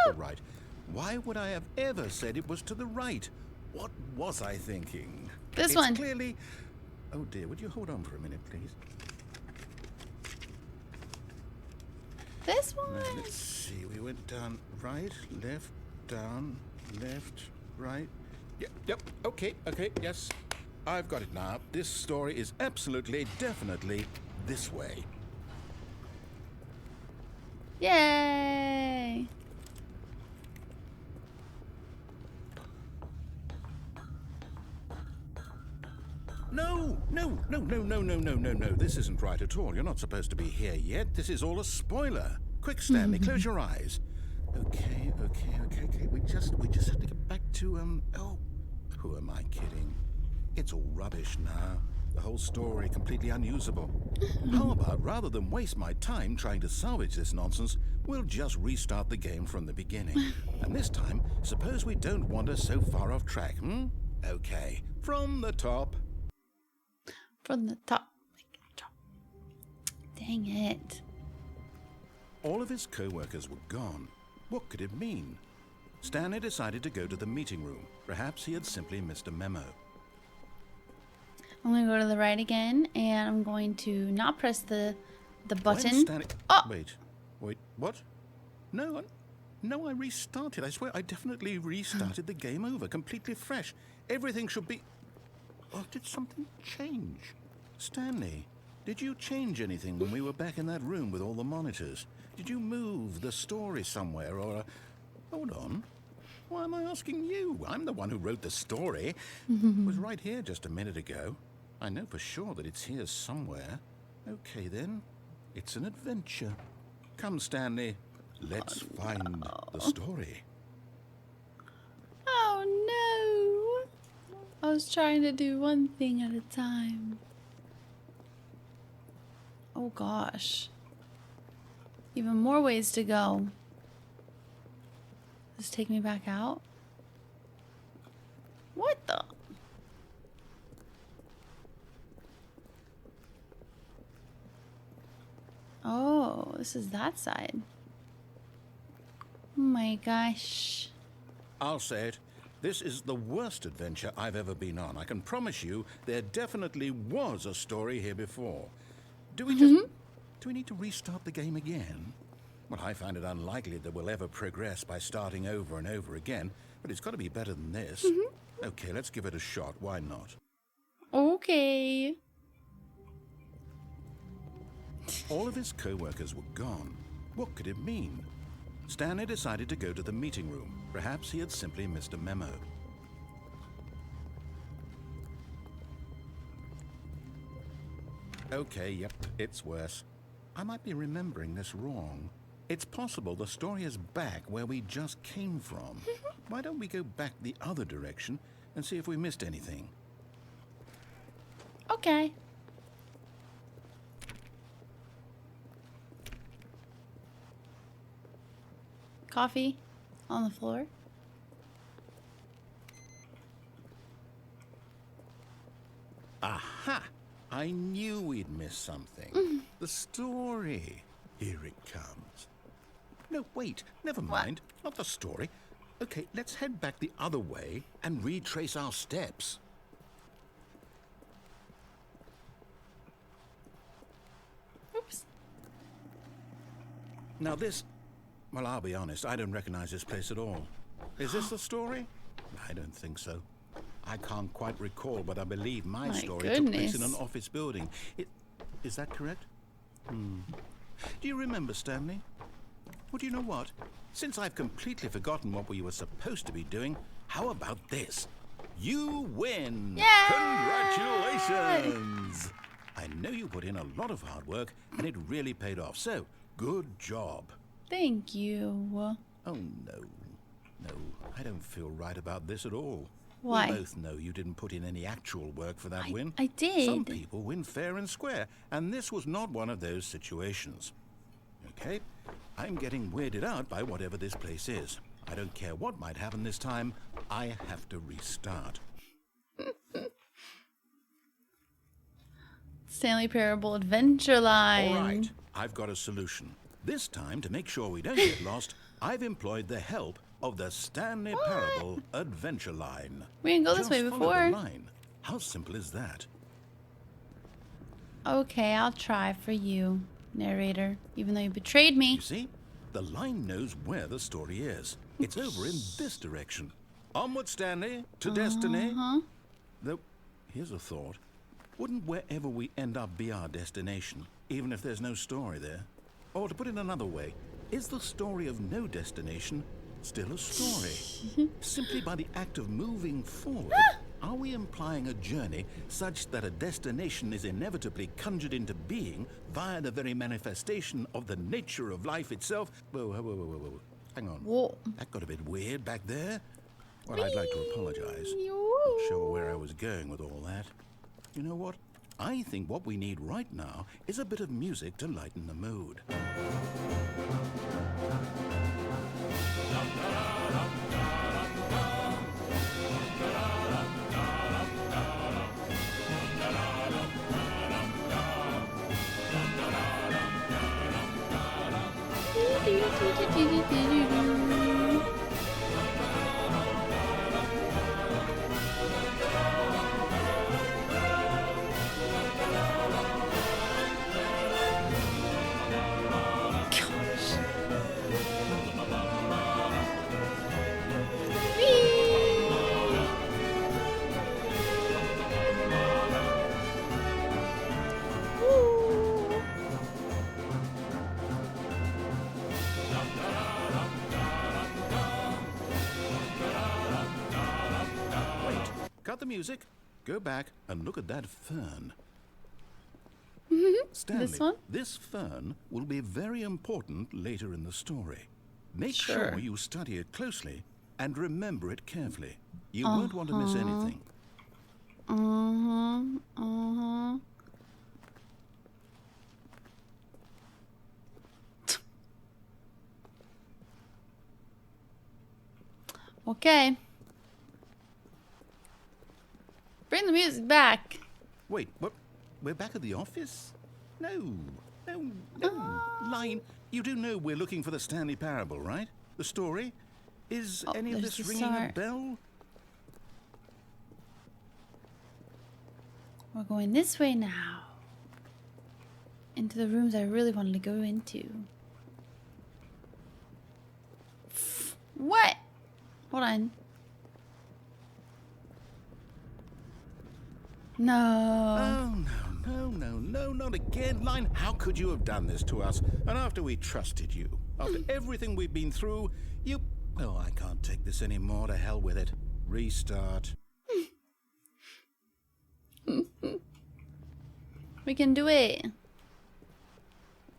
the right. Why would I have ever said it was to the right? What was I thinking? This It's one. Clearly... Oh, dear. Would you hold on for a minute, please? This Now, one. let's see. We went down right, left, down, left, right. Yep. Okay, yes. I've got it now. This story is absolutely, definitely this way. Yay! No. This isn't right at all. You're not supposed to be here yet. This is all a spoiler. Quick, Stanley, close your eyes. Okay. We just have to get back to, oh, who am I kidding? It's all rubbish now. The whole story completely unusable. How about, rather than waste my time trying to salvage this nonsense, we'll just restart the game from the beginning. And this time, suppose we don't wander so far off track, Okay, from the top. From the top. Dang it. All of his co-workers were gone. What could it mean? Stanley decided to go to the meeting room. Perhaps he had simply missed a memo. I'm gonna go to the right again, and I'm going to not press the button. When Stanley... Oh! Wait, what? No, I restarted. I swear, I definitely restarted the game over, completely fresh. Everything should be... Oh, did something change? Stanley, did you change anything when we were back in that room with all the monitors? Did you move the story somewhere, or... Hold on. Why am I asking you? I'm the one who wrote the story. It was right here just a minute ago. I know for sure that it's here somewhere. Okay, then. It's an adventure. Come, Stanley. Let's find the story. Oh no! I was trying to do one thing at a time. Oh gosh. Even more ways to go. Does this take me back out? What the? Oh, this is that side. Oh my gosh. I'll say it. This is the worst adventure I've ever been on. I can promise you there definitely was a story here before. Do we need to restart the game again? Well, I find it unlikely that we'll ever progress by starting over and over again, but it's got to be better than this. Okay, let's give it a shot. Why not? Okay. All of his co-workers were gone. What could it mean? Stanley decided to go to the meeting room. Perhaps he had simply missed a memo. Okay, yep, it's worse. I might be remembering this wrong. It's possible the story is back where we just came from. Why don't we go back the other direction and see if we missed anything? Okay. Coffee on the floor. I knew we'd miss something. The story. Here it comes. No, wait, never mind. Not the story. Okay, let's head back the other way and retrace our steps. Oops. Now this... Well, I'll be honest, I don't recognize this place at all. Is this the story? I don't think so. I can't quite recall, but I believe my story took place in an office building. Is that correct? Do you remember, Stanley? Well, do you know what? Since I've completely forgotten what we were supposed to be doing, how about this? You win! Yay! Congratulations! I know you put in a lot of hard work, and it really paid off, so good job. Thank you. Oh, no. No, I don't feel right about this at all. Why? We both know you didn't put in any actual work for that win. I did. Some people win fair and square, and this was not one of those situations. Okay? I'm getting weirded out by whatever this place is. I don't care what might happen this time. I have to restart. Stanley Parable Adventure Line. All right, I've got a solution. This time, to make sure we don't get lost, I've employed the help of the Stanley Parable Adventure Line. We didn't go this way Just follow before. the line. How simple is that? Okay, I'll try for you, narrator, even though you betrayed me. You see, the line knows where the story is. It's over in this direction. Onward, Stanley, to destiny. Though, here's a thought. Wouldn't wherever we end up be our destination, even if there's no story there? Or to put it another way, is the story of no destination still a story? Simply by the act of moving forward, are we implying a journey such that a destination is inevitably conjured into being via the very manifestation of the nature of life itself? Whoa. Hang on. Whoa. That got a bit weird back there. Well, I'd like to apologize. Not sure where I was going with all that. You know what? I think what we need right now is a bit of music to lighten the mood. Cut the music, go back and look at that fern. Stanley, This one? this fern will be very important later in the story. Make Sure. sure you study it closely and remember it carefully. You won't want to miss anything. Okay. Bring the music back. Wait, what? We're back at the office? No. Line, you do know we're looking for the Stanley Parable, right? The story? Is any of there's this the ringing a start. bell? We're going this way now. Into the rooms I really wanted to go into. What? Hold on. No. Oh, no, not again. Line, how could you have done this to us? And after we trusted you, after everything we've been through, you... Oh, I can't take this anymore. To hell with it. Restart. We can do it.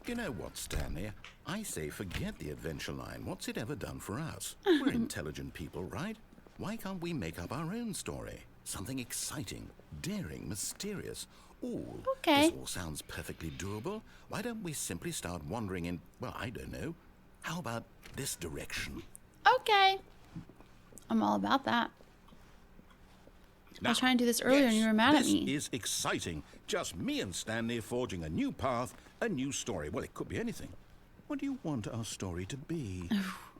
You know what, Stanley? I say forget the adventure line. What's it ever done for us? We're intelligent people, right? Why can't we make up our own story? Something exciting, daring, mysterious. Ooh, Okay. this all sounds perfectly doable. Why don't we simply start wandering in, well, I don't know. How about this direction? Okay. I'm all about that. I was trying to do this earlier and you were mad at me. This is exciting. Just me and Stanley forging a new path, a new story. Well, it could be anything. What do you want our story to be?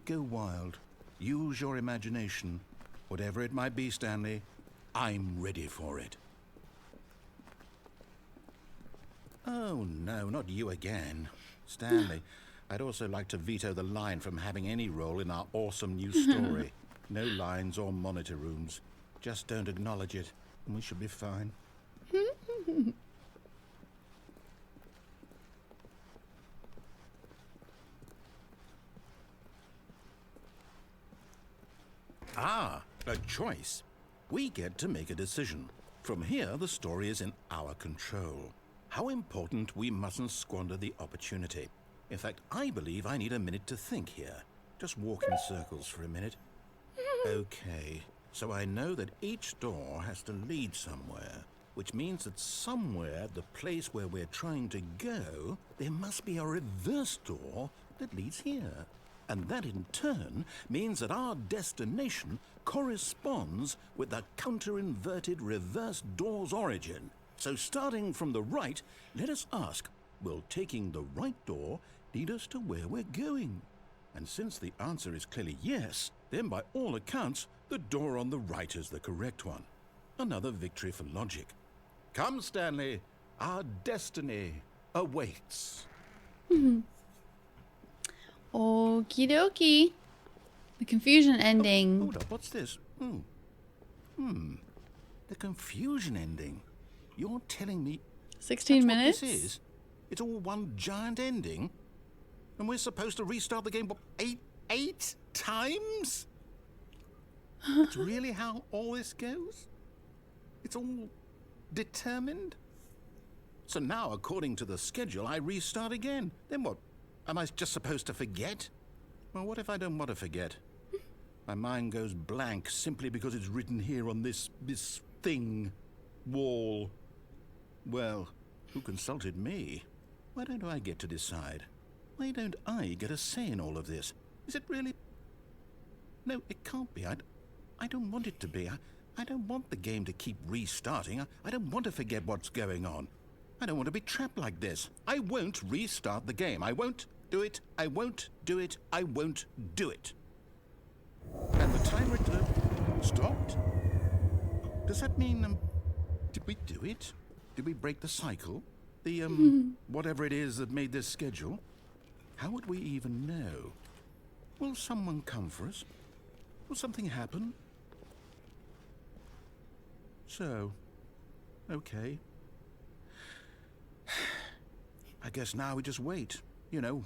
Go wild. Use your imagination. Whatever it might be, Stanley, I'm ready for it. Oh, no, not you again. Stanley, I'd also like to veto the line from having any role in our awesome new story. No lines or monitor rooms. Just don't acknowledge it, and we should be fine. Ah, a choice. We get to make a decision. From here, the story is in our control. How important we mustn't squander the opportunity. In fact, I believe I need a minute to think here. Just walk in circles for a minute. Okay, so I know that each door has to lead somewhere, which means that somewhere, the place where we're trying to go, there must be a reverse door that leads here. And that in turn means that our destination corresponds with the counter-inverted reverse door's origin. So starting from the right, let us ask, will taking the right door lead us to where we're going? And since the answer is clearly yes, then by all accounts, the door on the right is the correct one. Another victory for logic. Come, Stanley, our destiny awaits. Okie dokie. The confusion ending. Hold up, what's this? The confusion ending. You're telling me 16 that's minutes? what this is? It's all one giant ending? And we're supposed to restart the game, what, eight times? That's really how all this goes? It's all determined? So now, according to the schedule, I restart again. Then what? Am I just supposed to forget? Well, what if I don't want to forget? My mind goes blank simply because it's written here on this thing, wall. Well, who consulted me? Why don't I get to decide? Why don't I get a say in all of this? Is it really? No, it can't be. I don't want it to be. I don't want the game to keep restarting. I don't want to forget what's going on. I don't want to be trapped like this. I won't restart the game. I won't do it. I won't do it. I won't do it. And the timer stopped? Does that mean, did we do it? Did we break the cycle? The, whatever it is that made this schedule? How would we even know? Will someone come for us? Will something happen? So, okay. I guess now we just wait. You know,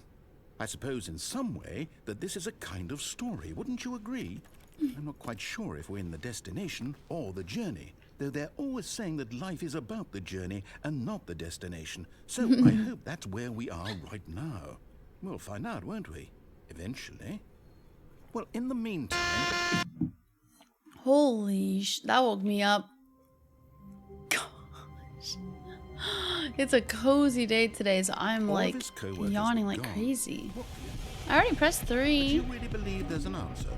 I suppose in some way that this is a kind of story. Wouldn't you agree? I'm not quite sure if we're in the destination or the journey, though they're always saying that life is about the journey and not the destination. So I hope that's where we are right now. We'll find out, won't we? Eventually. Well, in the meantime... Holy that woke me up. Gosh. It's a cozy day today, so I'm all of like his co-workers yawning were like gone. crazy. What? I already pressed Do 3. you really believe there's an answer?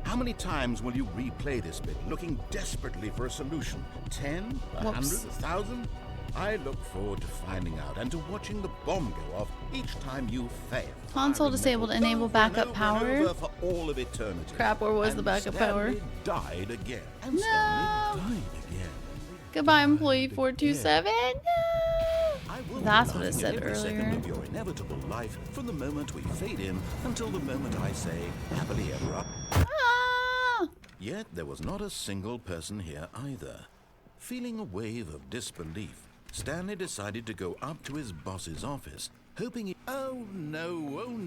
How many times will you replay this bit, looking desperately for a solution? 10? 100? Whoops. 1,000? I look forward to finding out and to watching the bomb go off each time you fail. Console disabled. Enable backup power. For all of eternity. Crap, where was And the backup power? Stanley died again. And No. Stanley died again. Goodbye, employee 427. No. I will be That's what it laughing said at every second earlier. of your inevitable life from the moment we fade in until the moment I say happily ever after. Ah! Yet there was not a single person here either. Feeling a wave of disbelief, Stanley decided to go up to his boss's office, hoping he... Oh no, no,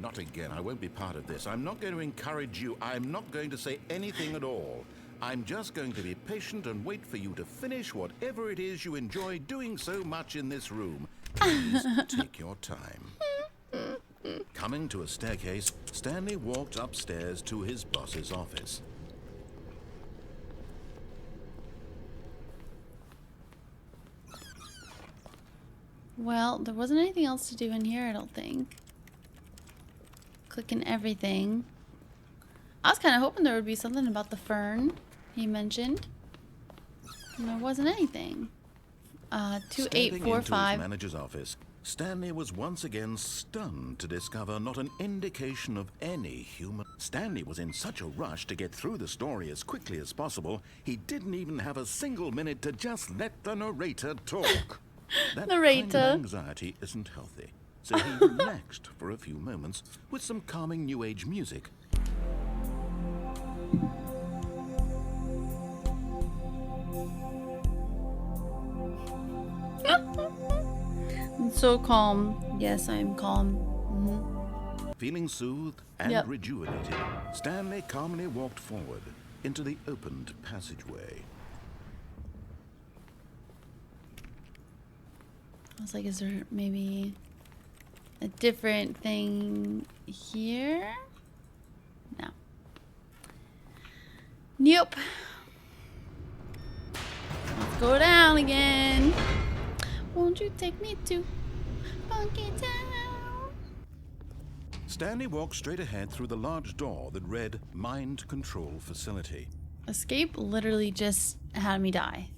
not again. I won't be part of this. I'm not going to encourage you. I'm not going to say anything at all. I'm just going to be patient and wait for you to finish whatever it is you enjoy doing so much in this room. Please take your time. Coming to a staircase, Stanley walked upstairs to his boss's office. Well, there wasn't anything else to do in here, I don't think. Clicking everything. I was kind of hoping there would be something about the fern. he mentioned. And there wasn't anything. Stepping into his 2845. manager's office, Stanley was once again stunned to discover not an indication of any human. Stanley was in such a rush to get through the story as quickly as possible, he didn't even have a single minute to just let the narrator talk. That kind of anxiety isn't healthy, so he relaxed for a few moments with some calming New Age music. I'm so calm. Yes, I am calm. Feeling soothed and rejuvenated, Stanley calmly walked forward into the opened passageway. I was like, is there maybe a different thing here? No. Nope. Let's go down again. Won't you take me to Funky Town? Stanley walked straight ahead through the large door that read Mind Control Facility. Escape literally just had me die.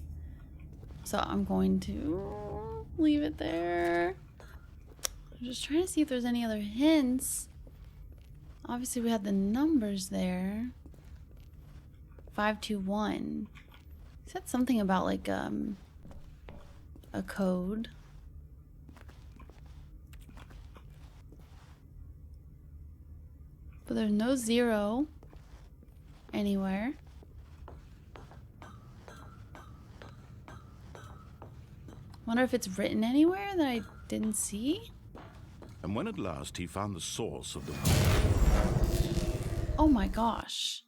So I'm going to leave it there. I'm just trying to see if there's any other hints. Obviously we had the numbers there. 521. He said something about like a code. But there's no 0 anywhere. Wonder if it's written anywhere that I didn't see? And when at last he found the source of the... Oh my gosh.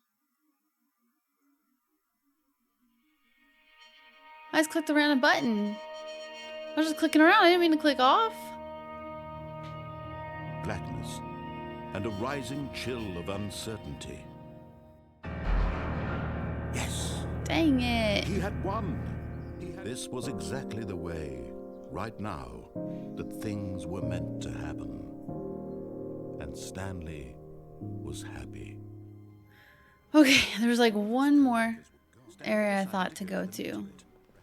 I just clicked the random button. I was just clicking around. I didn't mean to click off. blackness and a rising chill of uncertainty. Yes! Dang it. He had won! This was exactly the way, right now, that things were meant to happen. And Stanley was happy. Okay, there's like one more area I thought to go to.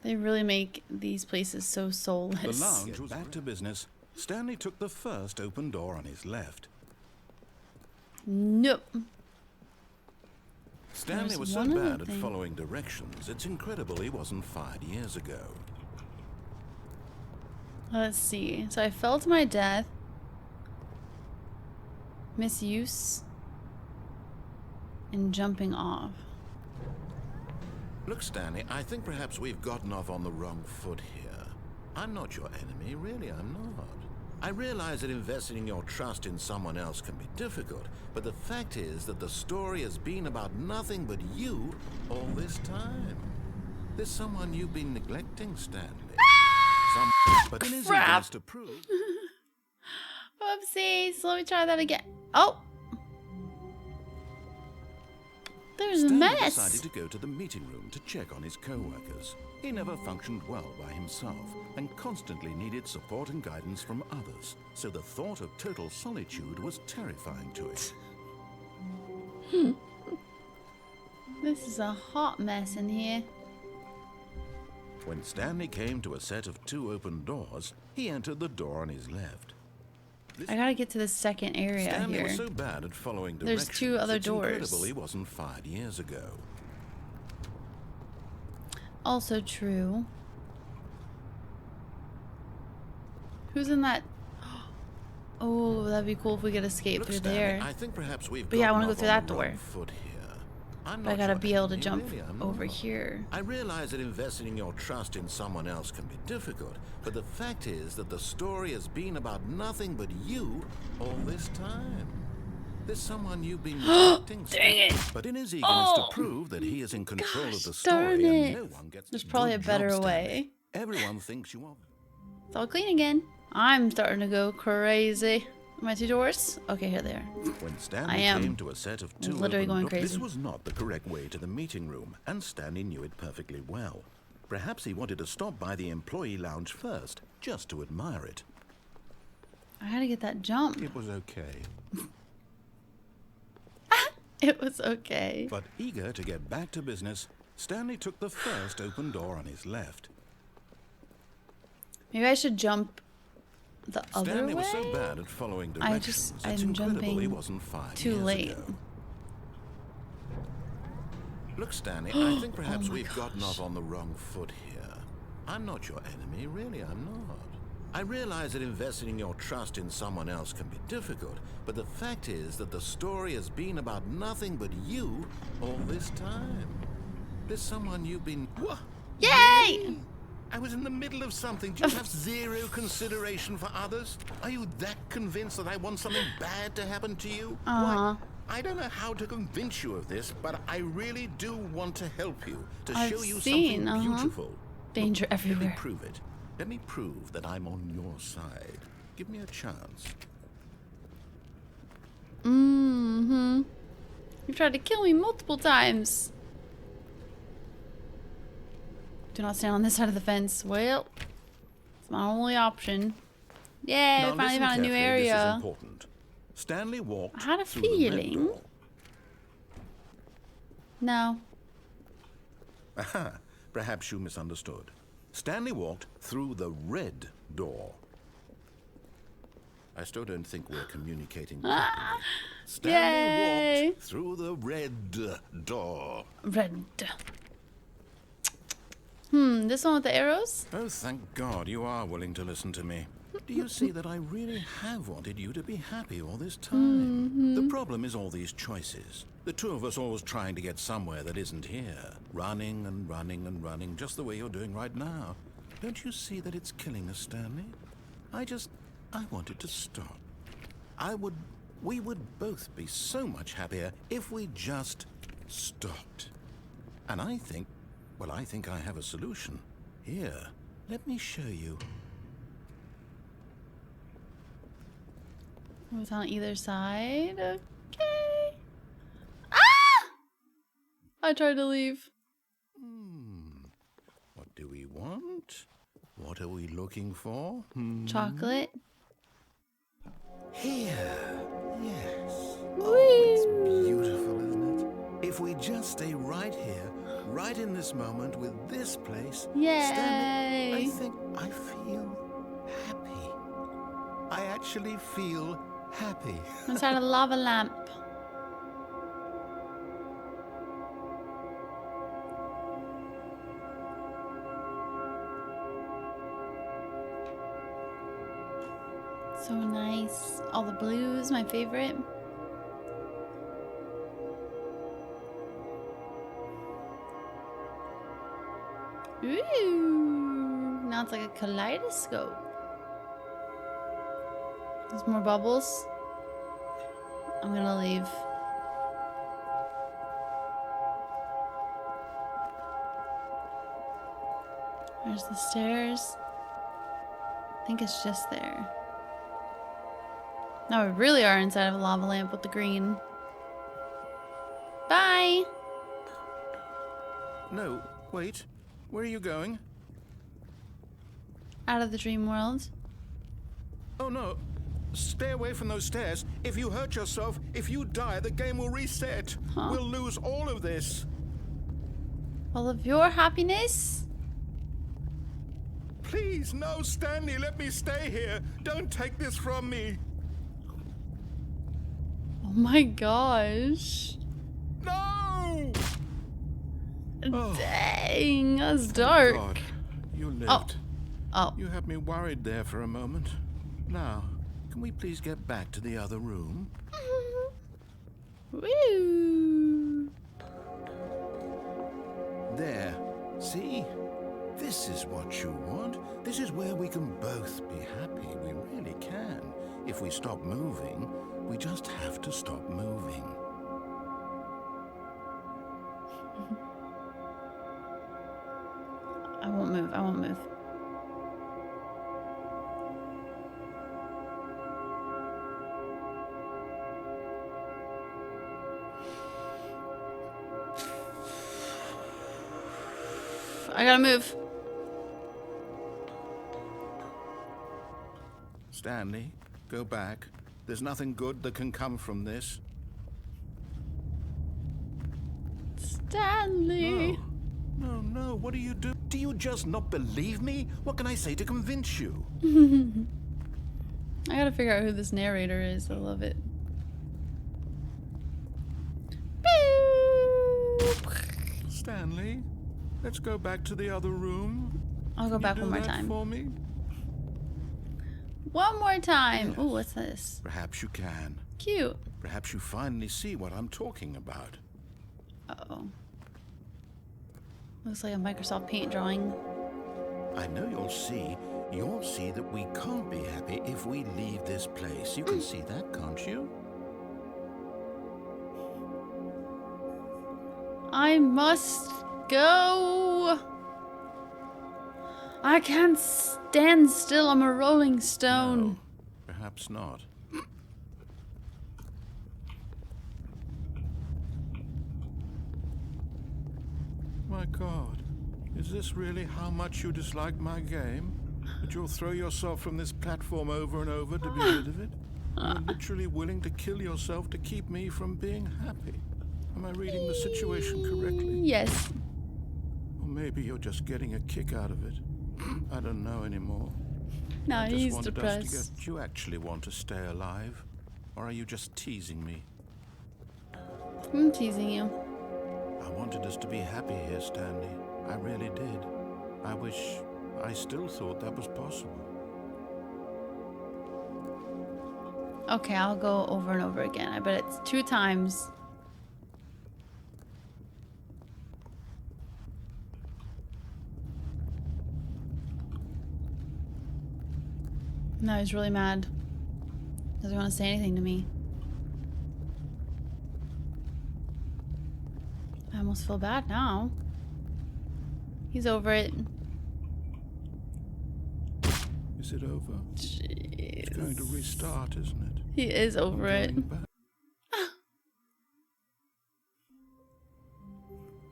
They really make these places so soulless. The lounge was back to business. Stanley took the first open door on his left. Nope. Stanley There's was so one other bad at thing. following directions, it's incredible he wasn't fired years ago. Let's see. So I fell to my death. Misuse. And jumping off. Look, Stanley, I think perhaps we've gotten off on the wrong foot here. I'm not your enemy, really, I'm not. I realize that investing your trust in someone else can be difficult, but the fact is that the story has been about nothing but you all this time. There's someone you've been neglecting, Stanley. But in his eagerness to prove... Whoopsies. Let me try that again. Oh. There's a Stanley mess. decided to go to the meeting room to check on his co-workers. He never functioned well by himself and constantly needed support and guidance from others, so the thought of total solitude was terrifying to him. This is a hot mess in here. When Stanley came to a set of 2 open doors, he entered the door on his left. I gotta get to the second area Stanley here. was so bad at following There's directions, 2 other it's doors. incredible he wasn't fired years ago. Also true. Who's in that? Oh, that'd be cool if we could escape Look, through Stanley, there. I think perhaps we've But yeah, I gotten wanna go off through on that the door. wrong foot here. I'm But I not gotta your be able to enemy, jump really, I'm over not. here. I realize that investing your trust in someone else can be difficult, but the fact is that the story has been about nothing but you all this time. There's someone you've been neglecting. Dang it. But in his eagerness to prove that he is in control of the darn story it. and no one gets There's probably a good better job, Stanley. way. Everyone thinks you are. It's all clean again. I'm starting to go crazy. Am I 2 doors? Okay, here they are. When I Stanley am came to a set of 2 literally open going doors, crazy. this was not the correct way to the meeting room, and Stanley knew it perfectly well. Perhaps he wanted to stop by the employee lounge first, just to admire it. I gotta get that jump. It was okay. It was okay. But eager to get back to business, Stanley took the first open door on his left. Maybe I should jump the other Stanley way? was so bad at following directions, it's I'm incredible he jumping wasn't 5 too years late. ago. Look, Stanley, I think perhaps my we've gotten gosh. off on the wrong foot here. I'm not your enemy, really, I'm not. I realize that investing your trust in someone else can be difficult, but the fact is that the story has been about nothing but you all this time. There's someone you've been... What? Yay! I was in the middle of something. Do you have zero consideration for others? Are you that convinced that I want something bad to happen to you? Why, I don't know how to convince you of this, but I really do want to help you, to I've show you seen, something beautiful. Danger Let me everywhere. prove it. Let me prove that I'm on your side. Give me a chance. Mm-hmm. You've tried to kill me multiple times. Do not stand on this side of the fence. Well, it's my only option. Yay, Now we finally listen found a new carefully, this is area. important. Stanley walked I had a through the red feeling. door. No. Aha, perhaps you misunderstood. Stanley walked through the red door. I still don't think we're communicating properly. Stanley Yay. walked through the red door. Red. This one with the arrows? Oh, thank God you are willing to listen to me. Do you see that I really have wanted you to be happy all this time? The problem is all these choices. The two of us always trying to get somewhere that isn't here. Running and running and running, just the way you're doing right now. Don't you see that it's killing us, Stanley? I want it to stop. We would both be so much happier if we just stopped. And I think I have a solution. Here, let me show you. What's on either side? Okay. Ah! I tried to leave. What do we want? What are we looking for? Chocolate. Here. Yes. Whee! Oh, it's beautiful, isn't it? If we just stay right here, right in this moment with this place, Stanley, I Yay! think I feel happy. I actually feel happy. Inside a lava lamp. So nice. All the blues, my favorite. Ooh. Now it's like a kaleidoscope. There's more bubbles. I'm gonna leave. There's the stairs. I think it's just there. Now we really are inside of a lava lamp with the green. Bye! No, wait. Where are you going? Out of the dream world. Oh no. Stay away from those stairs. If you hurt yourself, if you die, the game will reset. Huh. We'll lose all of this. All of your happiness? Please, no, Stanley, let me stay here. Don't take this from me. Oh my gosh. No! Oh. Dang, that's dark. God, you lived. Oh. You had me worried there for a moment. Now, can we please get back to the other room? Woo. There. See? This is what you want. This is where we can both be happy. We really can. If we stop moving, we just have to stop moving. I won't move. I won't move. I gotta move. Stanley, go back. There's nothing good that can come from this. Stanley. No, no, what do you do? Do you just not believe me? What can I say to convince you? I gotta figure out who this narrator is. I love it. Stanley, let's go back to the other room. I'll go back one more time. For me? One more time. Yes. Ooh, what's this? Perhaps you can. Cute. Perhaps you finally see what I'm talking about. Uh-oh. Looks like a Microsoft Paint drawing. I know you'll see that we can't be happy if we leave this place. You can see that, can't you? I must go. I can't stand still. I'm a rolling stone. No, perhaps not. My God, is this really how much you dislike my game? That you'll throw yourself from this platform over and over to be rid of it? You're literally willing to kill yourself to keep me from being happy. Am I reading the situation correctly? Yes. Or maybe you're just getting a kick out of it. I don't know anymore. No, I just he's wanted depressed. us to get... Do you actually want to stay alive? Or are you just teasing me? I'm teasing you. I wanted us to be happy here, Stanley. I really did. I wish I still thought that was possible. Okay, I'll go over and over again. I bet it's 2 times. No, he's really mad. Doesn't want to say anything to me. I almost feel bad now. He's over it. Is it over? Jeez. It's going to restart, isn't it? He is over it. Going back.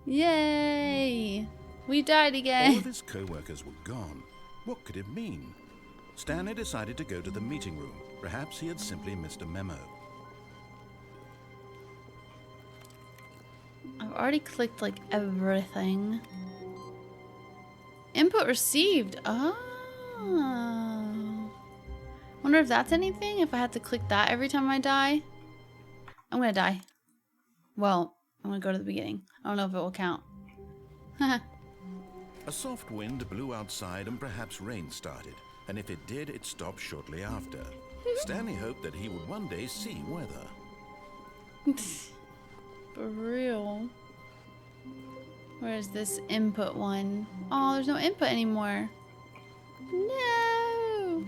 Yay! We died All again. of his co-workers were gone. What could it mean? Stanley decided to go to the meeting room. Perhaps he had simply missed a memo. I've already clicked like everything. Input received. Oh. Wonder if that's anything? If I had to click that every time I die? I'm gonna die. Well, I'm gonna go to the beginning. I don't know if it will count. A soft wind blew outside and perhaps rain started. And if it did, it stopped shortly after. Stanley hoped that he would one day see weather. For real. Where's this input one? Oh, there's no input anymore. No!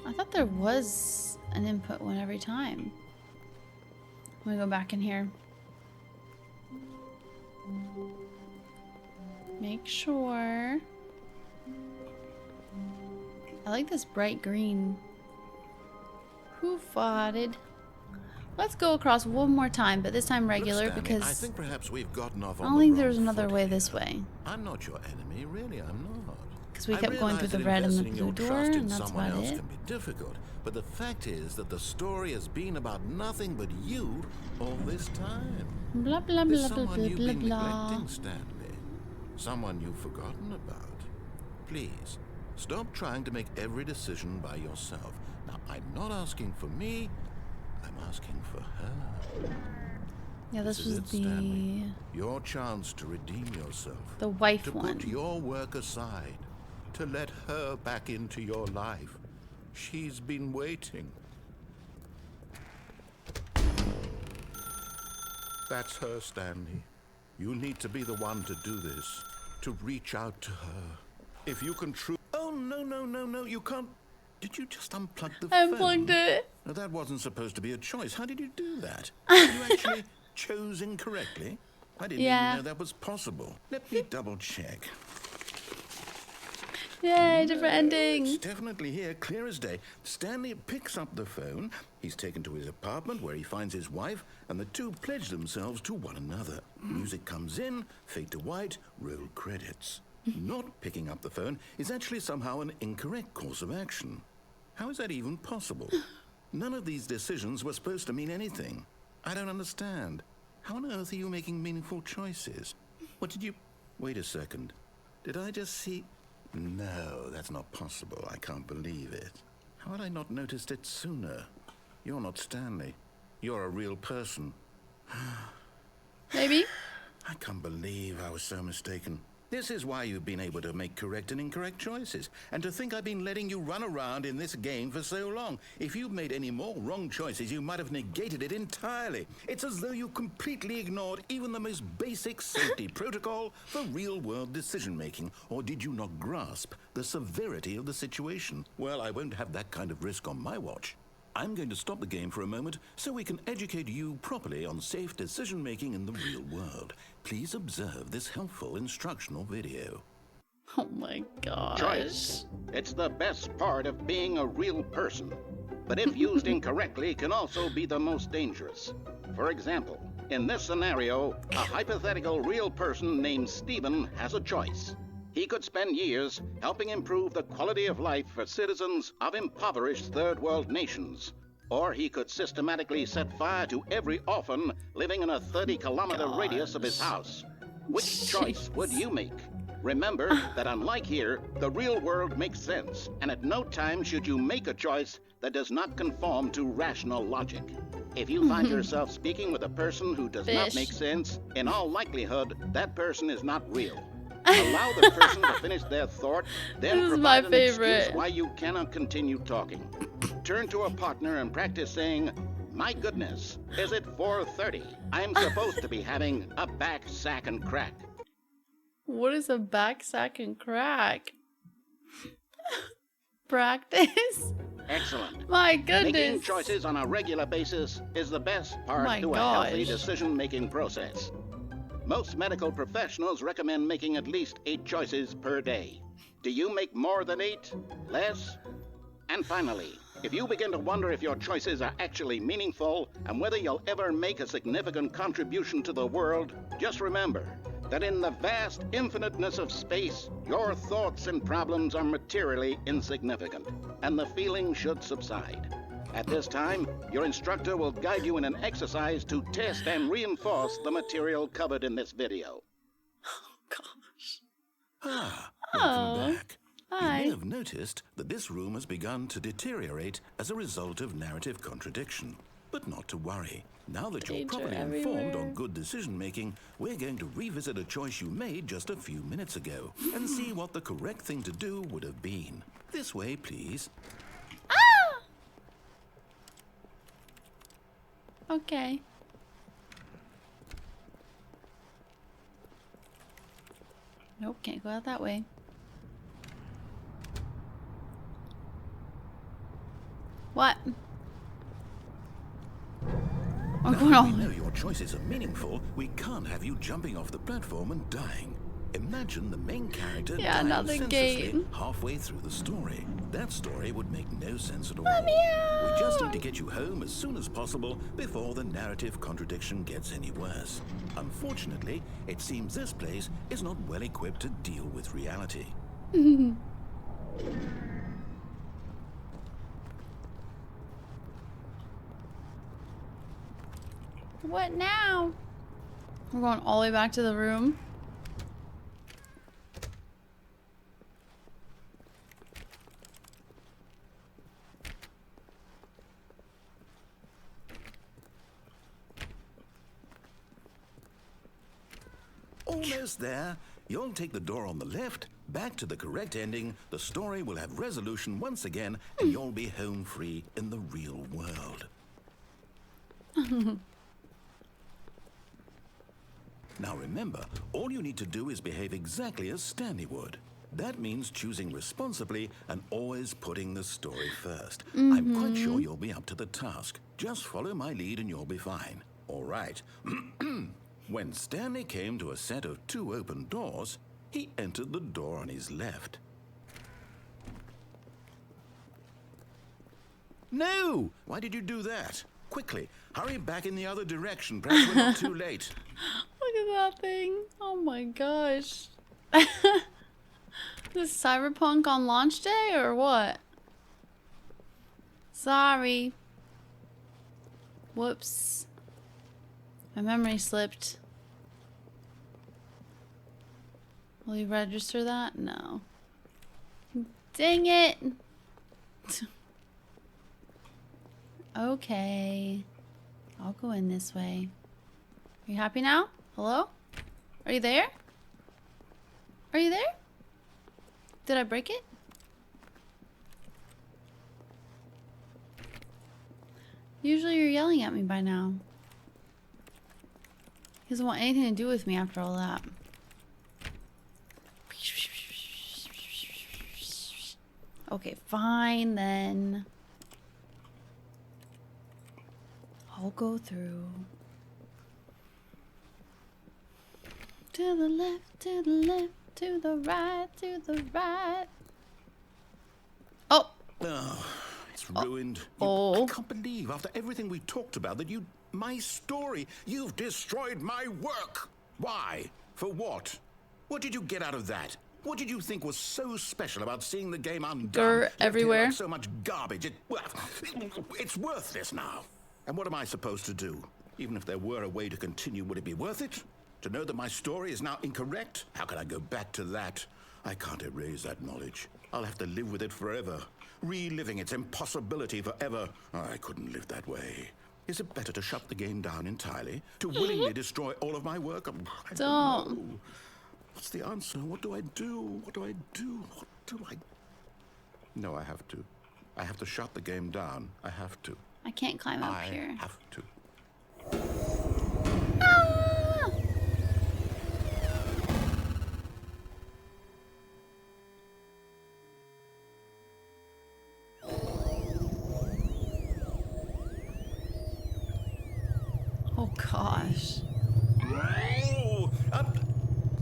I thought there was an input one every time. Let me go back in here. Make sure. I like this bright green. Who farted? Let's go across one more time, but this time regular. Look, Stanley, because I think perhaps we've gotten off I on don't the think wrong there's another foot way here. this way. I'm not your enemy, really, I'm not. Because we I kept going through realize the that red and the investing blue your door, trust in and that's someone about else it. can be difficult, but the fact is that the story has been about nothing but you all this time. Blah blah There's blah blah someone blah you've blah been blah. neglecting, Stanley. Someone you've forgotten about. Please, stop trying to make every decision by yourself. Now, I'm not asking for me, I'm asking for her. Yeah, this is was it, the Stanley. Your chance to redeem yourself. wife To one. put your work aside. To let her back into your life. She's been waiting. That's her, Stanley. You need to be the one to do this. To reach out to her. If you can Oh, no, you can't. Did you just unplug the I phone? unplugged it. Now, that wasn't supposed to be a choice. How did you do that? You actually chose incorrectly? I didn't even know that was possible. Let me double check. Yay, different It's ending. definitely here, clear as day. Stanley picks up the phone. He's taken to his apartment where he finds his wife, and the two pledge themselves to one another. Music comes in, fade to white, roll credits. Not picking up the phone is actually somehow an incorrect course of action. How is that even possible? None of these decisions were supposed to mean anything. I don't understand. How on earth are you making meaningful choices? What did you... Wait a second. Did I just see... No, that's not possible. I can't believe it. How had I not noticed it sooner? You're not Stanley. You're a real person. Maybe? I can't believe I was so mistaken. This is why you've been able to make correct and incorrect choices. And to think I've been letting you run around in this game for so long. If you'd made any more wrong choices, you might have negated it entirely. It's as though you completely ignored even the most basic safety protocol for real-world decision-making. Or did you not grasp the severity of the situation? Well, I won't have that kind of risk on my watch. I'm going to stop the game for a moment so we can educate you properly on safe decision-making in the real world. Please observe this helpful instructional video. Oh my gosh. Choice. It's the best part of being a real person. But if used incorrectly, can also be the most dangerous. For example, in this scenario, a hypothetical real person named Stephen has a choice. He could spend years helping improve the quality of life for citizens of impoverished third world nations. Or he could systematically set fire to every orphan living in a 30-kilometer radius of his house. Which choice would you make? Remember that unlike here, the real world makes sense, and at no time should you make a choice that does not conform to rational logic. If you find yourself speaking with a person who does not make sense, in all likelihood, that person is not real. Allow the person to finish their thought, then provide an excuse why you cannot continue talking. Turn to a partner and practice saying, "My goodness, is it 4:30? I'm supposed to be having a back sack and crack." What is a back sack and crack? Practice? Excellent. My goodness. Making choices on a regular basis is the best part to a healthy decision-making process. Most medical professionals recommend making at least 8 choices per day. Do you make more than 8? Less? And finally, if you begin to wonder if your choices are actually meaningful and whether you'll ever make a significant contribution to the world, just remember that in the vast infiniteness of space, your thoughts and problems are materially insignificant, and the feeling should subside. At this time, your instructor will guide you in an exercise to test and reinforce the material covered in this video. Oh, gosh. Welcome back. Hi. You may have noticed that this room has begun to deteriorate as a result of narrative contradiction. But not to worry. Now that you're properly informed on good decision-making, we're going to revisit a choice you made just a few minutes ago and see what the correct thing to do would have been. This way, please. Okay. Nope, can't go out that way. What? Now, if we know your choices are meaningful, we can't have you jumping off the platform and dying. Imagine the main character dying senselessly halfway through the story. That story would make no sense at all. We just need to get you home as soon as possible before the narrative contradiction gets any worse. Unfortunately, it seems this place is not well equipped to deal with reality. What now? We're going all the way back to the room. Almost there. You'll take the door on the left, back to the correct ending, the story will have resolution once again, and you'll be home free in the real world. Now remember, all you need to do is behave exactly as Stanley would. That means choosing responsibly and always putting the story first. I'm quite sure you'll be up to the task. Just follow my lead and you'll be fine. All right. When Stanley came to a set of 2 open doors, he entered the door on his left. No! Why did you do that? Quickly, hurry back in the other direction. Perhaps we're not too late. Look at that thing. Oh my gosh. This is Cyberpunk on launch day or what? Sorry. Whoops. My memory slipped. Will you register that? No. Dang it! Okay. I'll go in this way. Are you happy now? Hello? Are you there? Are you there? Did I break it? Usually you're yelling at me by now. He doesn't want anything to do with me after all that. Okay, fine then. I'll go through. To the left, to the left, to the right, to the right. Oh! Oh, it's ruined. Oh. I can't believe, after everything we talked about, that you... My story. You've destroyed my work. Why? For what? What did you get out of that? What did you think was so special about seeing the game undone? Dirt everywhere. Like so much garbage. It's worthless now. And what am I supposed to do? Even if there were a way to continue, would it be worth it? To know that my story is now incorrect? How can I go back to that? I can't erase that knowledge. I'll have to live with it forever. Reliving its impossibility forever. I couldn't live that way. Is it better to shut the game down entirely? To willingly destroy all of my work? I don't know. What's the answer? What do I do? What do I do? What do I... No, I have to. I have to shut the game down. I have to. I can't climb up here. I have to. Ah! Oh gosh. Oh,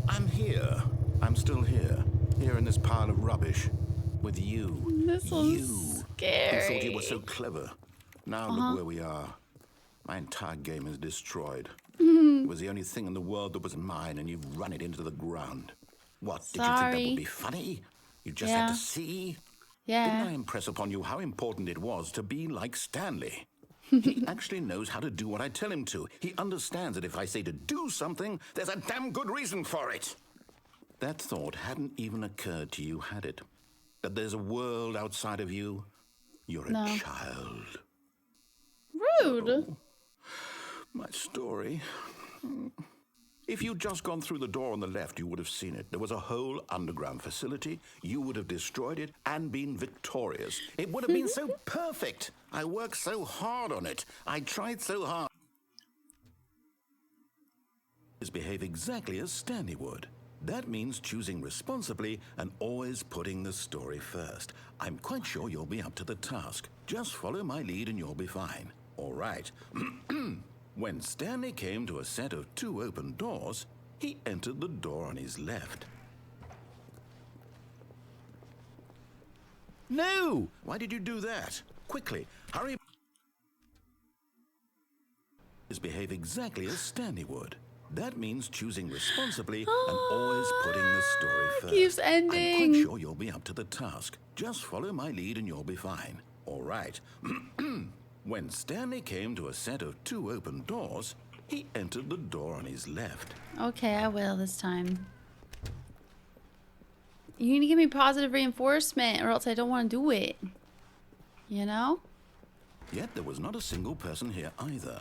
I'm here. I'm still here. Here in this pile of rubbish. With you. This was scary. Who thought you were so clever? Now look where we are. My entire game is destroyed. It was the only thing in the world that was mine, and you've run it into the ground. What, did you think that would be funny? You just had to see? Didn't I impress upon you how important it was to be like Stanley? He actually knows how to do what I tell him to. He understands that if I say to do something, there's a damn good reason for it. That thought hadn't even occurred to you, had it? That there's a world outside of you? You're a child. Rude. Oh, my story. If you'd just gone through the door on the left, you would have seen it. There was a whole underground facility. You would have destroyed it and been victorious. It would have been so perfect. I worked so hard on it. I tried so hard. Behave exactly as Stanley would. That means choosing responsibly and always putting the story first. I'm quite sure you'll be up to the task. Just follow my lead and you'll be fine. All right. When Stanley came to a set of 2 open doors, he entered the door on his left. No! Why did you do that? Quickly, hurry. Behave exactly as Stanley would. That means choosing responsibly and always putting the story first. Keeps ending. I'm quite sure you'll be up to the task. Just follow my lead and you'll be fine. All right. When Stanley came to a set of 2 open doors, he entered the door on his left. Okay, I will this time. You need to give me positive reinforcement or else I don't want to do it. You know? Yet there was not a single person here either.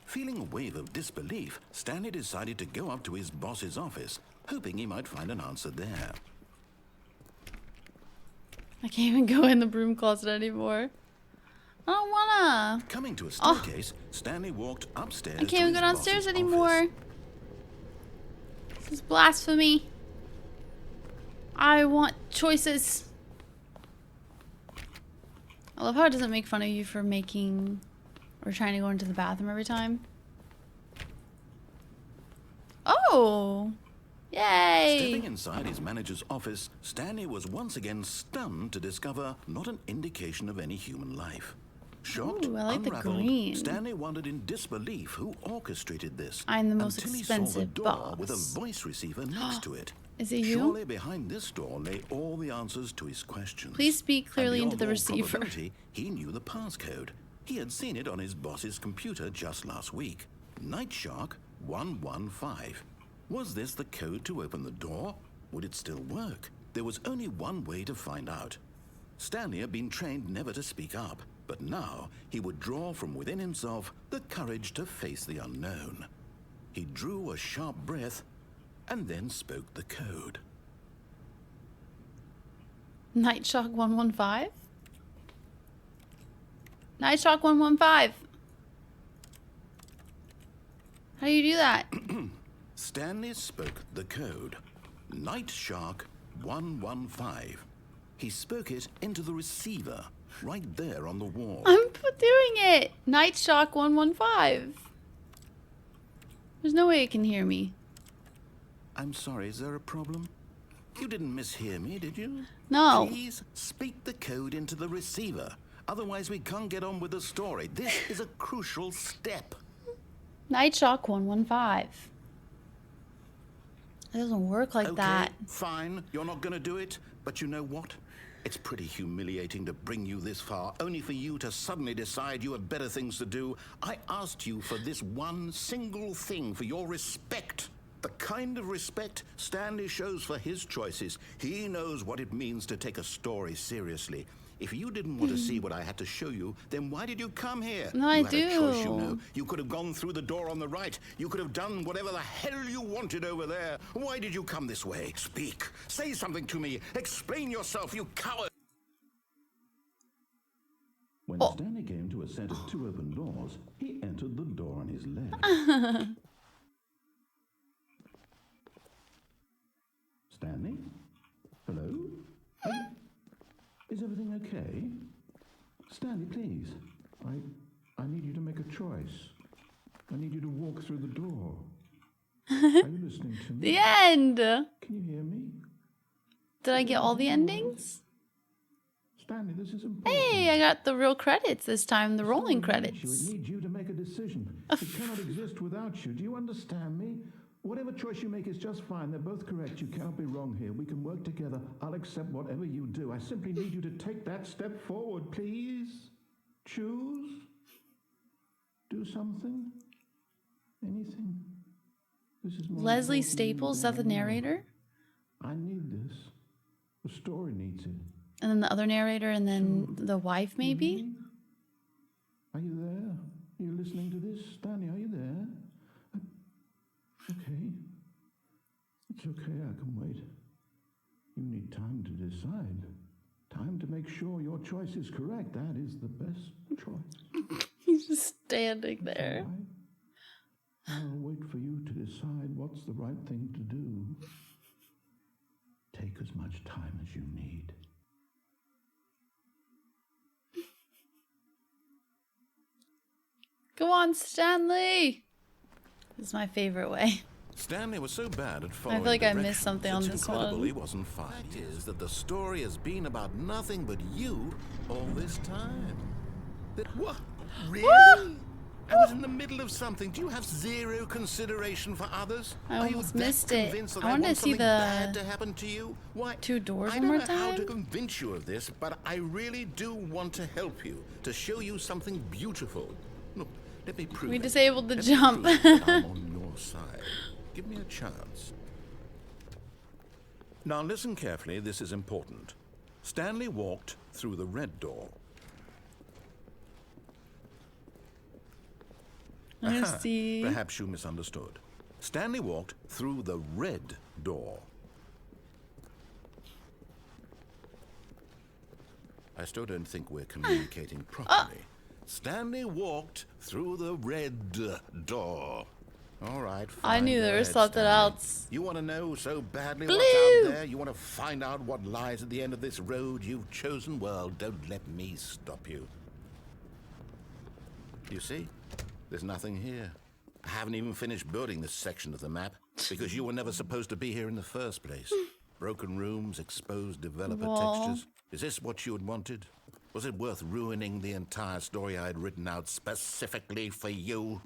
Feeling a wave of disbelief, Stanley decided to go up to his boss's office, hoping he might find an answer there. I can't even go in the broom closet anymore. I don't wanna. Coming to a staircase, Stanley walked upstairs. I can't even go downstairs anymore. This is blasphemy. I want choices. I love how it doesn't make fun of you for making or trying to go into the bathroom every time. Oh! Yay! Stepping inside his manager's office, Stanley was once again stunned to discover not an indication of any human life. Shocked, Ooh, I like the unraveled, green. Stanley wondered in disbelief who orchestrated this. I'm the most until expensive he saw the door boss. with a voice receiver next to it. Is it you? Surely behind this door lay all the answers to his questions. Please speak clearly And into the beyond all receiver. probability, he knew the passcode. He had seen it on his boss's computer just last week. Night Shark 115. Was this the code to open the door? Would it still work? There was only one way to find out. Stanley had been trained never to speak up, but now he would draw from within himself the courage to face the unknown. He drew a sharp breath and then spoke the code. Night Shock 115? Night Shock 115. How do you do that? Stanley spoke the code. Night Shark 115. He spoke it into the receiver, right there on the wall. I'm doing it. Night Shock 115. There's no way it can hear me. I'm sorry, is there a problem? You didn't mishear me, did you? No. Please speak the code into the receiver. Otherwise, we can't get on with the story. This is a crucial step. Night Shock 115. It doesn't work like that. Fine. You're not going to do it. But you know what? It's pretty humiliating to bring you this far, only for you to suddenly decide you have better things to do. I asked you for this one single thing, for your respect. The kind of respect Stanley shows for his choices. He knows what it means to take a story seriously. If you didn't want to see what I had to show you, then why did you come here? No, I you had a choice, do. you know. You could have gone through the door on the right. You could have done whatever the hell you wanted over there. Why did you come this way? Speak. Say something to me. Explain yourself, you coward. When Stanley came to a set of two open doors, he entered the door on his left. Stanley? Hello? Is everything okay? Stanley, please. I need you to make a choice. I need you to walk through the door. Are you listening to me? The end. Can you hear me? Did I get all the endings? Stanley, this is important. Hey, I got the real credits this time, the rolling credits. It needs you to make a decision. It cannot exist without you. Do you understand me? Whatever choice you make is just fine. They're both correct. You cannot be wrong here. We can work together. I'll accept whatever you do. I simply need you to take that step forward, please. Choose. Do something. Anything. This is more Leslie important than Staples, is that the anything. narrator? I need this. The story needs it. And then the other narrator, and then the wife, maybe? Are you there? Are you listening to this? Stanley, are you there? Okay. It's okay, I can wait. You need time to decide. Time to make sure your choice is correct. That is the best choice. He's just standing there. All right. I'll wait for you to decide what's the right thing to do. Take as much time as you need. Go on, Stanley. This is my favorite way. Stanley was so bad at following I feel like I missed directions, something on it's this incredible one. he wasn't fired. The fact is that the story has been about nothing but you all this time. What? Really? I was in the middle of something. Do you have zero consideration for others? I Are you almost that missed it. convinced that I wanted want to see something bad the to happen to you? Why? two doors I one don't more know how to time. convince you of this, but I really do want to help you, to show you something beautiful. Look, let me prove We it. disabled the Let me jump. prove that I'm on your side. Give me a chance. Now listen carefully, this is important. Stanley walked through the red door. Let me Aha, see. perhaps you misunderstood. Stanley walked through the red door. I still don't think we're communicating properly. Stanley walked through the red door. All right, fine. I knew go there was ahead, something Stanley. else. You want to know so badly Blue. what's out there? You want to find out what lies at the end of this road you've chosen? Well, don't let me stop you. You see? There's nothing here. I haven't even finished building this section of the map because you were never supposed to be here in the first place. Broken rooms, exposed developer Wall. textures. Is this what you had wanted? Was it worth ruining the entire story I had written out specifically for you?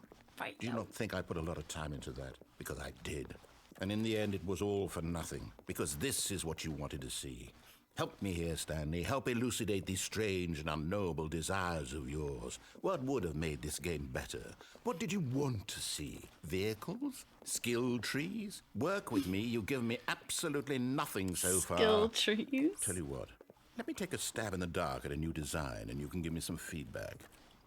Do you not think I put a lot of time into that? Because I did. And in the end, it was all for nothing. Because this is what you wanted to see. Help me here, Stanley. Help elucidate these strange and unknowable desires of yours. What would have made this game better? What did you want to see? Vehicles? Skill trees? Work with me. You've given me absolutely nothing so far. Skill trees. Tell you what. Let me take a stab in the dark at a new design, and you can give me some feedback.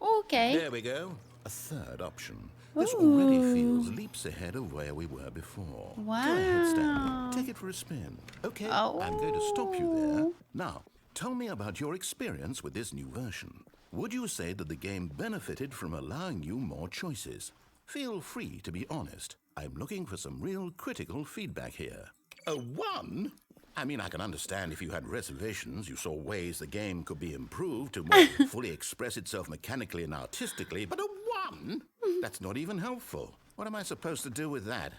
Okay. There we go. A third option. This already feels leaps ahead of where we were before. Wow. Go ahead, Stanley. Take it for a spin. Okay, I'm going to stop you there. Now, tell me about your experience with this new version. Would you say that the game benefited from allowing you more choices? Feel free to be honest. I'm looking for some real critical feedback here. A 1? I mean, I can understand if you had reservations, you saw ways the game could be improved to more fully express itself mechanically and artistically, but a 1? That's not even helpful. What am I supposed to do with that?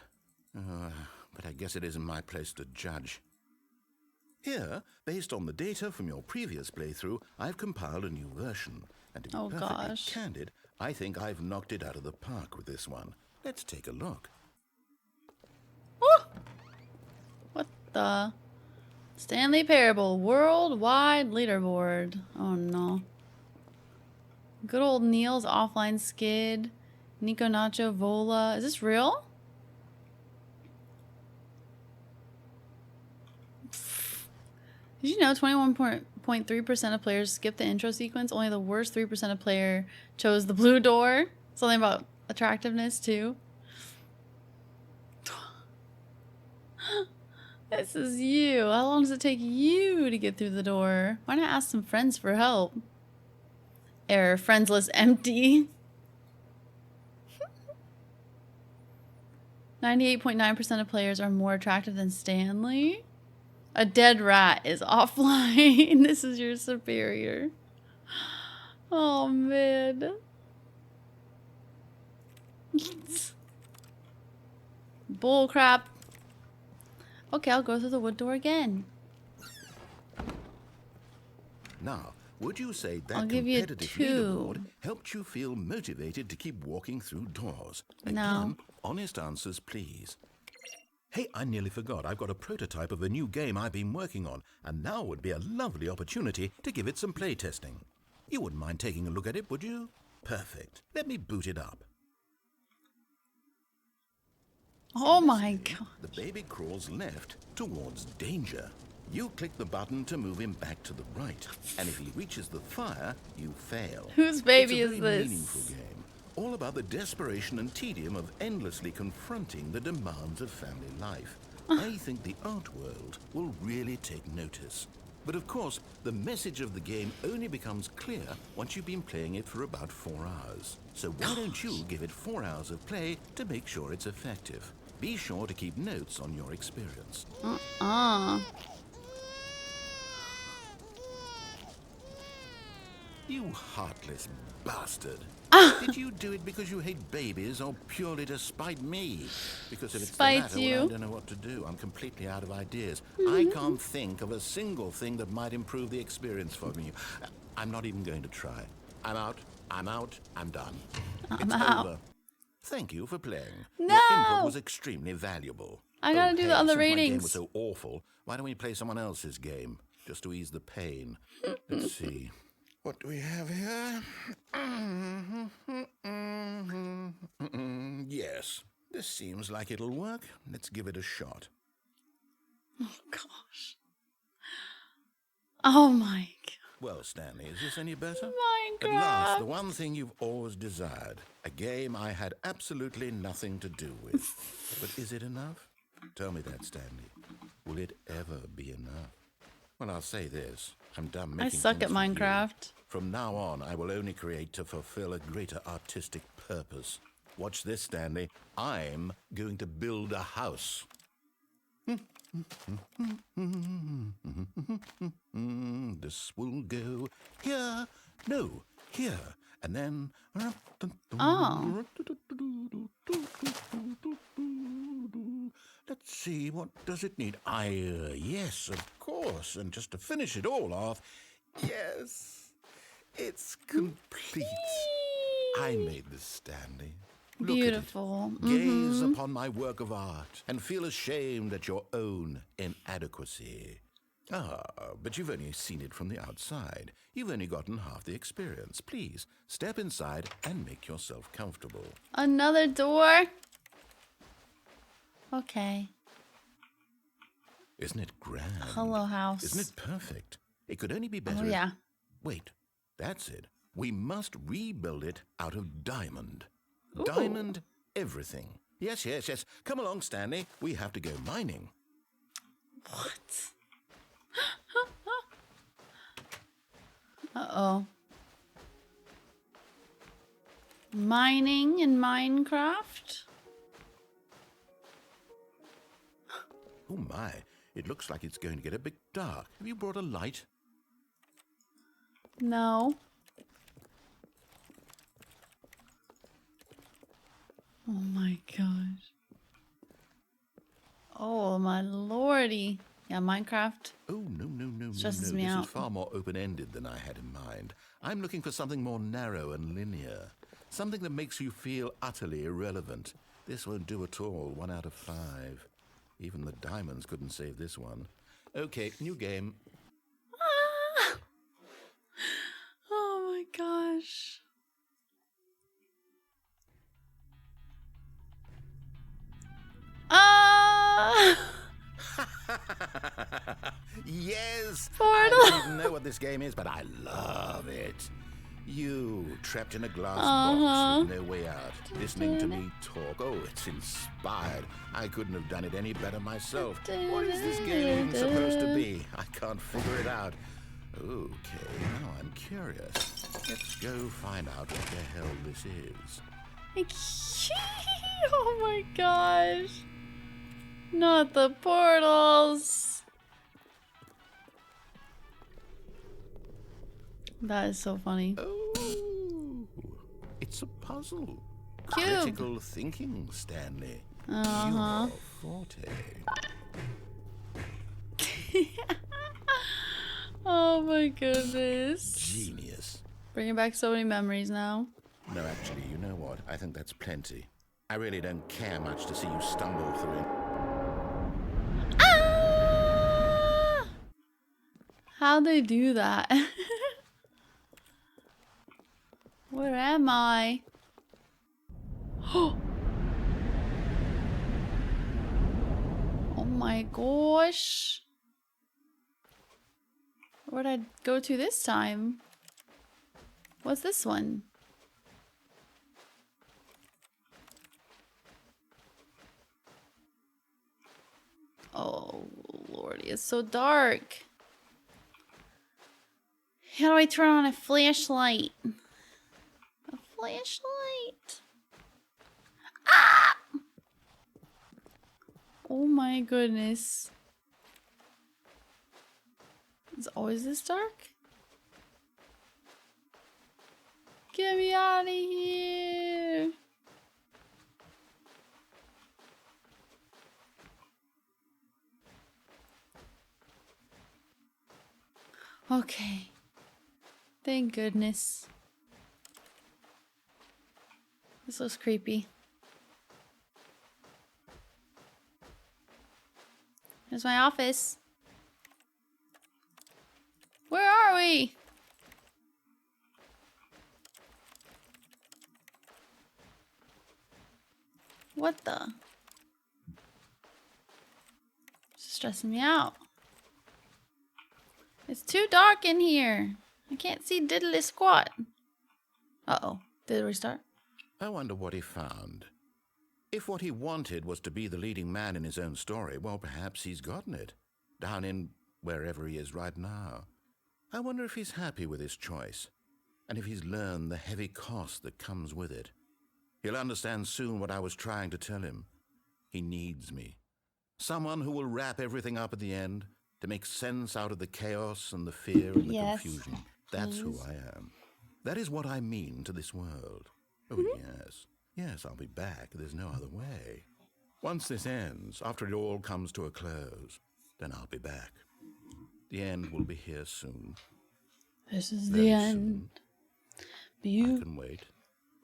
But I guess it isn't my place to judge. Here, based on the data from your previous playthrough, I've compiled a new version. And to be perfectly candid, I think I've knocked it out of the park with this one. Let's take a look. What the? Stanley Parable Worldwide Leaderboard. Oh no. Good old Neil's Offline Skid. Nico Nacho Vola. Is this real? Did you know 21.3% of players skipped the intro sequence? Only the worst 3% of player chose the blue door. Something about attractiveness too. This is you. How long does it take you to get through the door? Why not ask some friends for help? Error. Friendsless empty. 98.9% of players are more attractive than Stanley. A dead rat is offline. This is your superior. Oh, man. Bullcrap. Okay, I'll go through the wood door again. Now, would you say that I'll give you competitive 2. leaderboard helped you feel motivated to keep walking through doors? Again, No. honest answers, please. Hey, I nearly forgot. I've got a prototype of a new game I've been working on, and now would be a lovely opportunity to give it some playtesting. You wouldn't mind taking a look at it, would you? Perfect. Let me boot it up. Oh my god. The baby crawls left towards danger. You click the button to move him back to the right, and if he reaches the fire, you fail. Whose baby it's a is very this? meaningful game, all about the desperation and tedium of endlessly confronting the demands of family life. I think the art world will really take notice. But of course, the message of the game only becomes clear once you've been playing it for about 4 hours. So why don't you give it 4 hours of play to make sure it's effective? Be sure to keep notes on your experience. You heartless bastard. Did you do it because you hate babies or purely to spite me? Because if it's the latter, well, I don't know what to do. I'm completely out of ideas. I can't think of a single thing that might improve the experience for me. I'm not even going to try. I'm out. I'm out. I'm done. It's over. Thank you for playing. No! Your input was extremely valuable. I gotta do the other since ratings. My game was so awful, why don't we play someone else's game? Just to ease the pain. Let's see. What do we have here? Yes, this seems like it'll work. Let's give it a shot. Oh gosh. Oh my god. Well, Stanley, is this any better? Minecraft. At last, the one thing you've always desired. A game I had absolutely nothing to do with. But is it enough? Tell me that, Stanley. Will it ever be enough? Well, I'll say this. I'm done making I suck at things for you. Minecraft. From now on, I will only create to fulfill a greater artistic purpose. Watch this, Stanley. I'm going to build a house. This will go here. No, here. And then... Oh. Let's see, what does it need? Yes, of course. And just to finish it all off, yes, it's complete. I made this, Stanley. Look Beautiful. at it. Gaze upon my work of art and feel ashamed at your own inadequacy. Ah, but you've only seen it from the outside. You've only gotten half the experience. Please, step inside and make yourself comfortable. Another door? Okay. Isn't it grand? Hello, house. Isn't it perfect? It could only be better. Oh, yeah. Wait, that's it. We must rebuild it out of diamond. Ooh. Diamond everything. Yes, yes, yes. Come along, Stanley. We have to go mining. What? Uh-oh. Mining in Minecraft? Oh, my. It looks like it's going to get a bit dark. Have you brought a light? No. Oh my gosh. Oh my lordy. Yeah, Minecraft. Oh, no. Stresses no. me This out. is far more open-ended than I had in mind. I'm looking for something more narrow and linear. Something that makes you feel utterly irrelevant. This won't do at all. 1 out of 5. Even the diamonds couldn't save this one. Okay, new game. Ah! Oh my gosh. Ah! Yes! Portal. I don't even know what this game is, but I love it. You, trapped in a glass box with no way out, listening to me talk. Oh, it's inspired. I couldn't have done it any better myself. What is this game even supposed to be? I can't figure it out. Okay, now I'm curious. Let's go find out what the hell this is. Oh my gosh. Not the portals. That is so funny. Oh, it's a puzzle. Cube. Critical thinking, Stanley. Uh-huh. Your forte. Oh my goodness. Genius. Bringing back so many memories now. No, actually, you know what? I think that's plenty. I really don't care much to see you stumble through it. Ah! How'd they do that? Where am I? Oh my gosh. Where'd I go to this time? What's this one? Oh, lordy, it's so dark. How do I turn on a flashlight? A flashlight. Ah! Oh my goodness. It's always this dark? Get me out of here. Okay. Thank goodness. This looks creepy. There's my office. Where are we? What the? It's stressing me out. It's too dark in here. I can't see diddly squat. Uh-oh. Did it restart? I wonder what he found. If what he wanted was to be the leading man in his own story, well, perhaps he's gotten it. Down in wherever he is right now. I wonder if he's happy with his choice, and if he's learned the heavy cost that comes with it. He'll understand soon what I was trying to tell him. He needs me. Someone who will wrap everything up at the end, to make sense out of the chaos and the fear and the confusion. That's who I am. That is what I mean to this world. Oh, yes. Yes, I'll be back. There's no other way. Once this ends, after it all comes to a close, then I'll be back. The end will be here soon. This is Very the end. I can wait.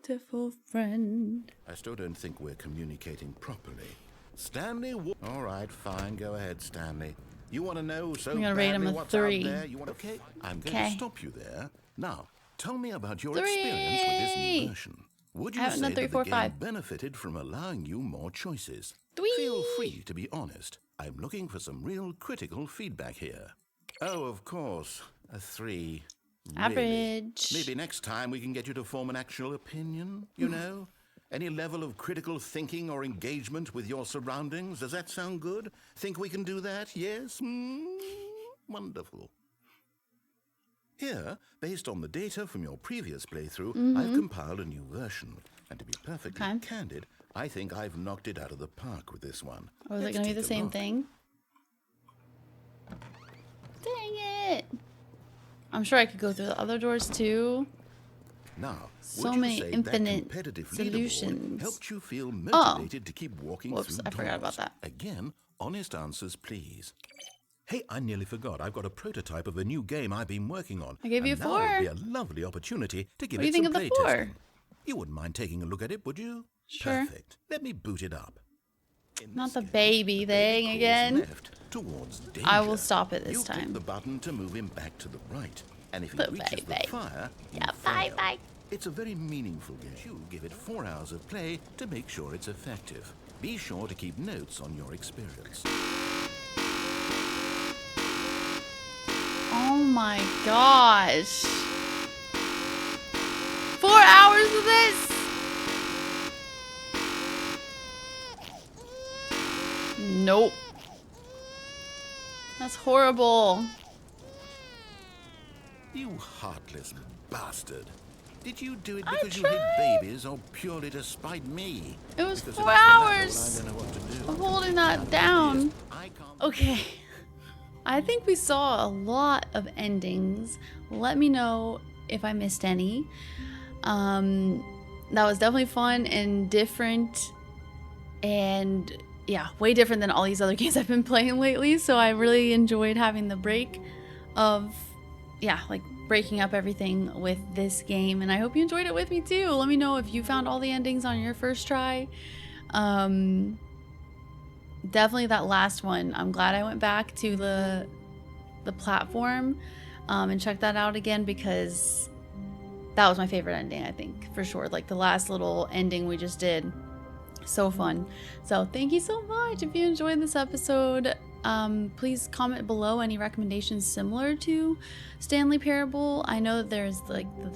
Beautiful friend. I still don't think we're communicating properly. Stanley, all right, fine. Go ahead, Stanley. You want to know so I'm gonna rate him badly a what's 3. out there? You want okay? I'm going to stop you there. Now, tell me about your 3. experience with this new version. Would you I have say another 3, that 4, the 5. game benefited from allowing you more choices? 3. Feel free to be honest. I'm looking for some real critical feedback here. Oh, of course, a 3. Really? Average. Maybe next time we can get you to form an actual opinion, you know? Any level of critical thinking or engagement with your surroundings? Does that sound good? Think we can do that? Yes? Wonderful. Here, based on the data from your previous playthrough, I've compiled a new version. And to be perfectly candid, I think I've knocked it out of the park with this one. Oh, is it Let's going to be take the a same look. thing? Dang it! I'm sure I could go through the other doors too. Now, So would you many say infinite that competitive solutions. leaderboard helped you feel motivated to keep walking Whoops, through I forgot about doors? that. Again, honest answers, please. Hey, I nearly forgot. I've got a prototype of a new game I've been working on. I gave you a and now would 4. be a lovely opportunity to give What do you it think some of the play 4? testing. You wouldn't mind taking a look at it, would you? Sure. Perfect. Let me boot it up. In Not this the game, baby thing crawls again. left towards danger. I will stop it this you time. click the button to move him back to the right. And if he The reaches the baby. fire, you Yeah, fail. bye. It's a very meaningful game. You give it 4 hours of play to make sure it's effective. Be sure to keep notes on your experience. Oh my gosh. 4 hours of this? Nope. That's horrible. You heartless bastard. Did you do it I because you tried. hate babies or purely to spite me? It was Because 4 if it's the latter, hours I don't know what to do. of holding that Now, the down. thing is, I can't- Okay. I think we saw a lot of endings. Let me know if I missed any. That was definitely fun and different. And yeah, way different than all these other games I've been playing lately. So I really enjoyed having the break of, yeah, like breaking up everything with this game. And I hope you enjoyed it with me too. Let me know if you found all the endings on your first try. Definitely that last one. I'm glad I went back to the platform and checked that out again, because that was my favorite ending, I think, for sure. Like the last little ending we just did. So fun. So thank you so much. If you enjoyed this episode, please comment below any recommendations similar to Stanley Parable. I know that there's like the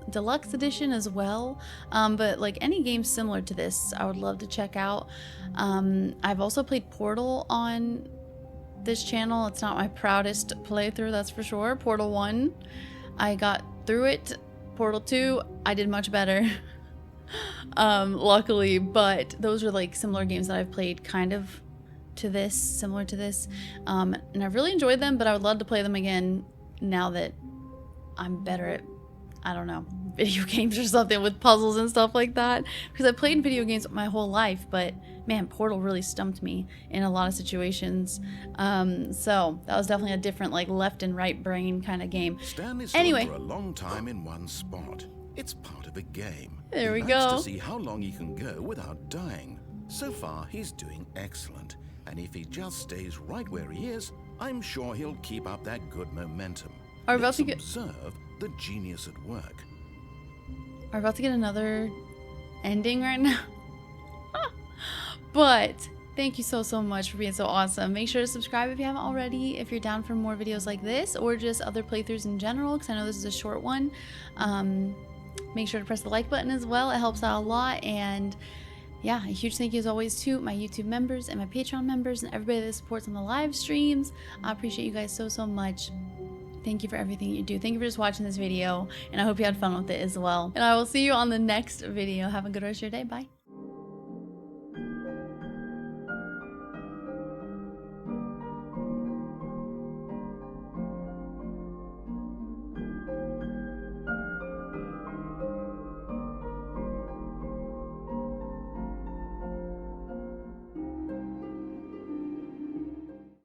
deluxe edition as well, but like any game similar to this, I would love to check out. I've also played Portal on this channel. It's not my proudest playthrough, that's for sure. Portal 1, I got through it. Portal 2, I did much better. Luckily, but those are like similar games that I've played kind of to this, similar to this, and I've really enjoyed them, but I would love to play them again now that I'm better at, I don't know, video games or something with puzzles and stuff like that, because I played video games my whole life, but man, Portal really stumped me in a lot of situations. So that was definitely a different like left and right brain kind of game. Stanley stood Anyway, for a long time in one spot. It's part of a game. There we He likes go. to see how long he can go without dying. So far, he's doing excellent. And if he just stays right where he is, I'm sure he'll keep up that good momentum. Are we about Let's to get- observe the genius at work. We're about to get another ending right now. But thank you so much for being so awesome. Make sure to subscribe if you haven't already, if you're down for more videos like this or just other playthroughs in general, because I know this is a short one. Make sure to press the like button as well. It helps out a lot. And yeah, a huge thank you as always to my YouTube members and my Patreon members and everybody that supports on the live streams. I appreciate you guys so much. Thank you for everything you do. Thank you for just watching this video, and I hope you had fun with it as well. And I will see you on the next video. Have a good rest of your day. Bye.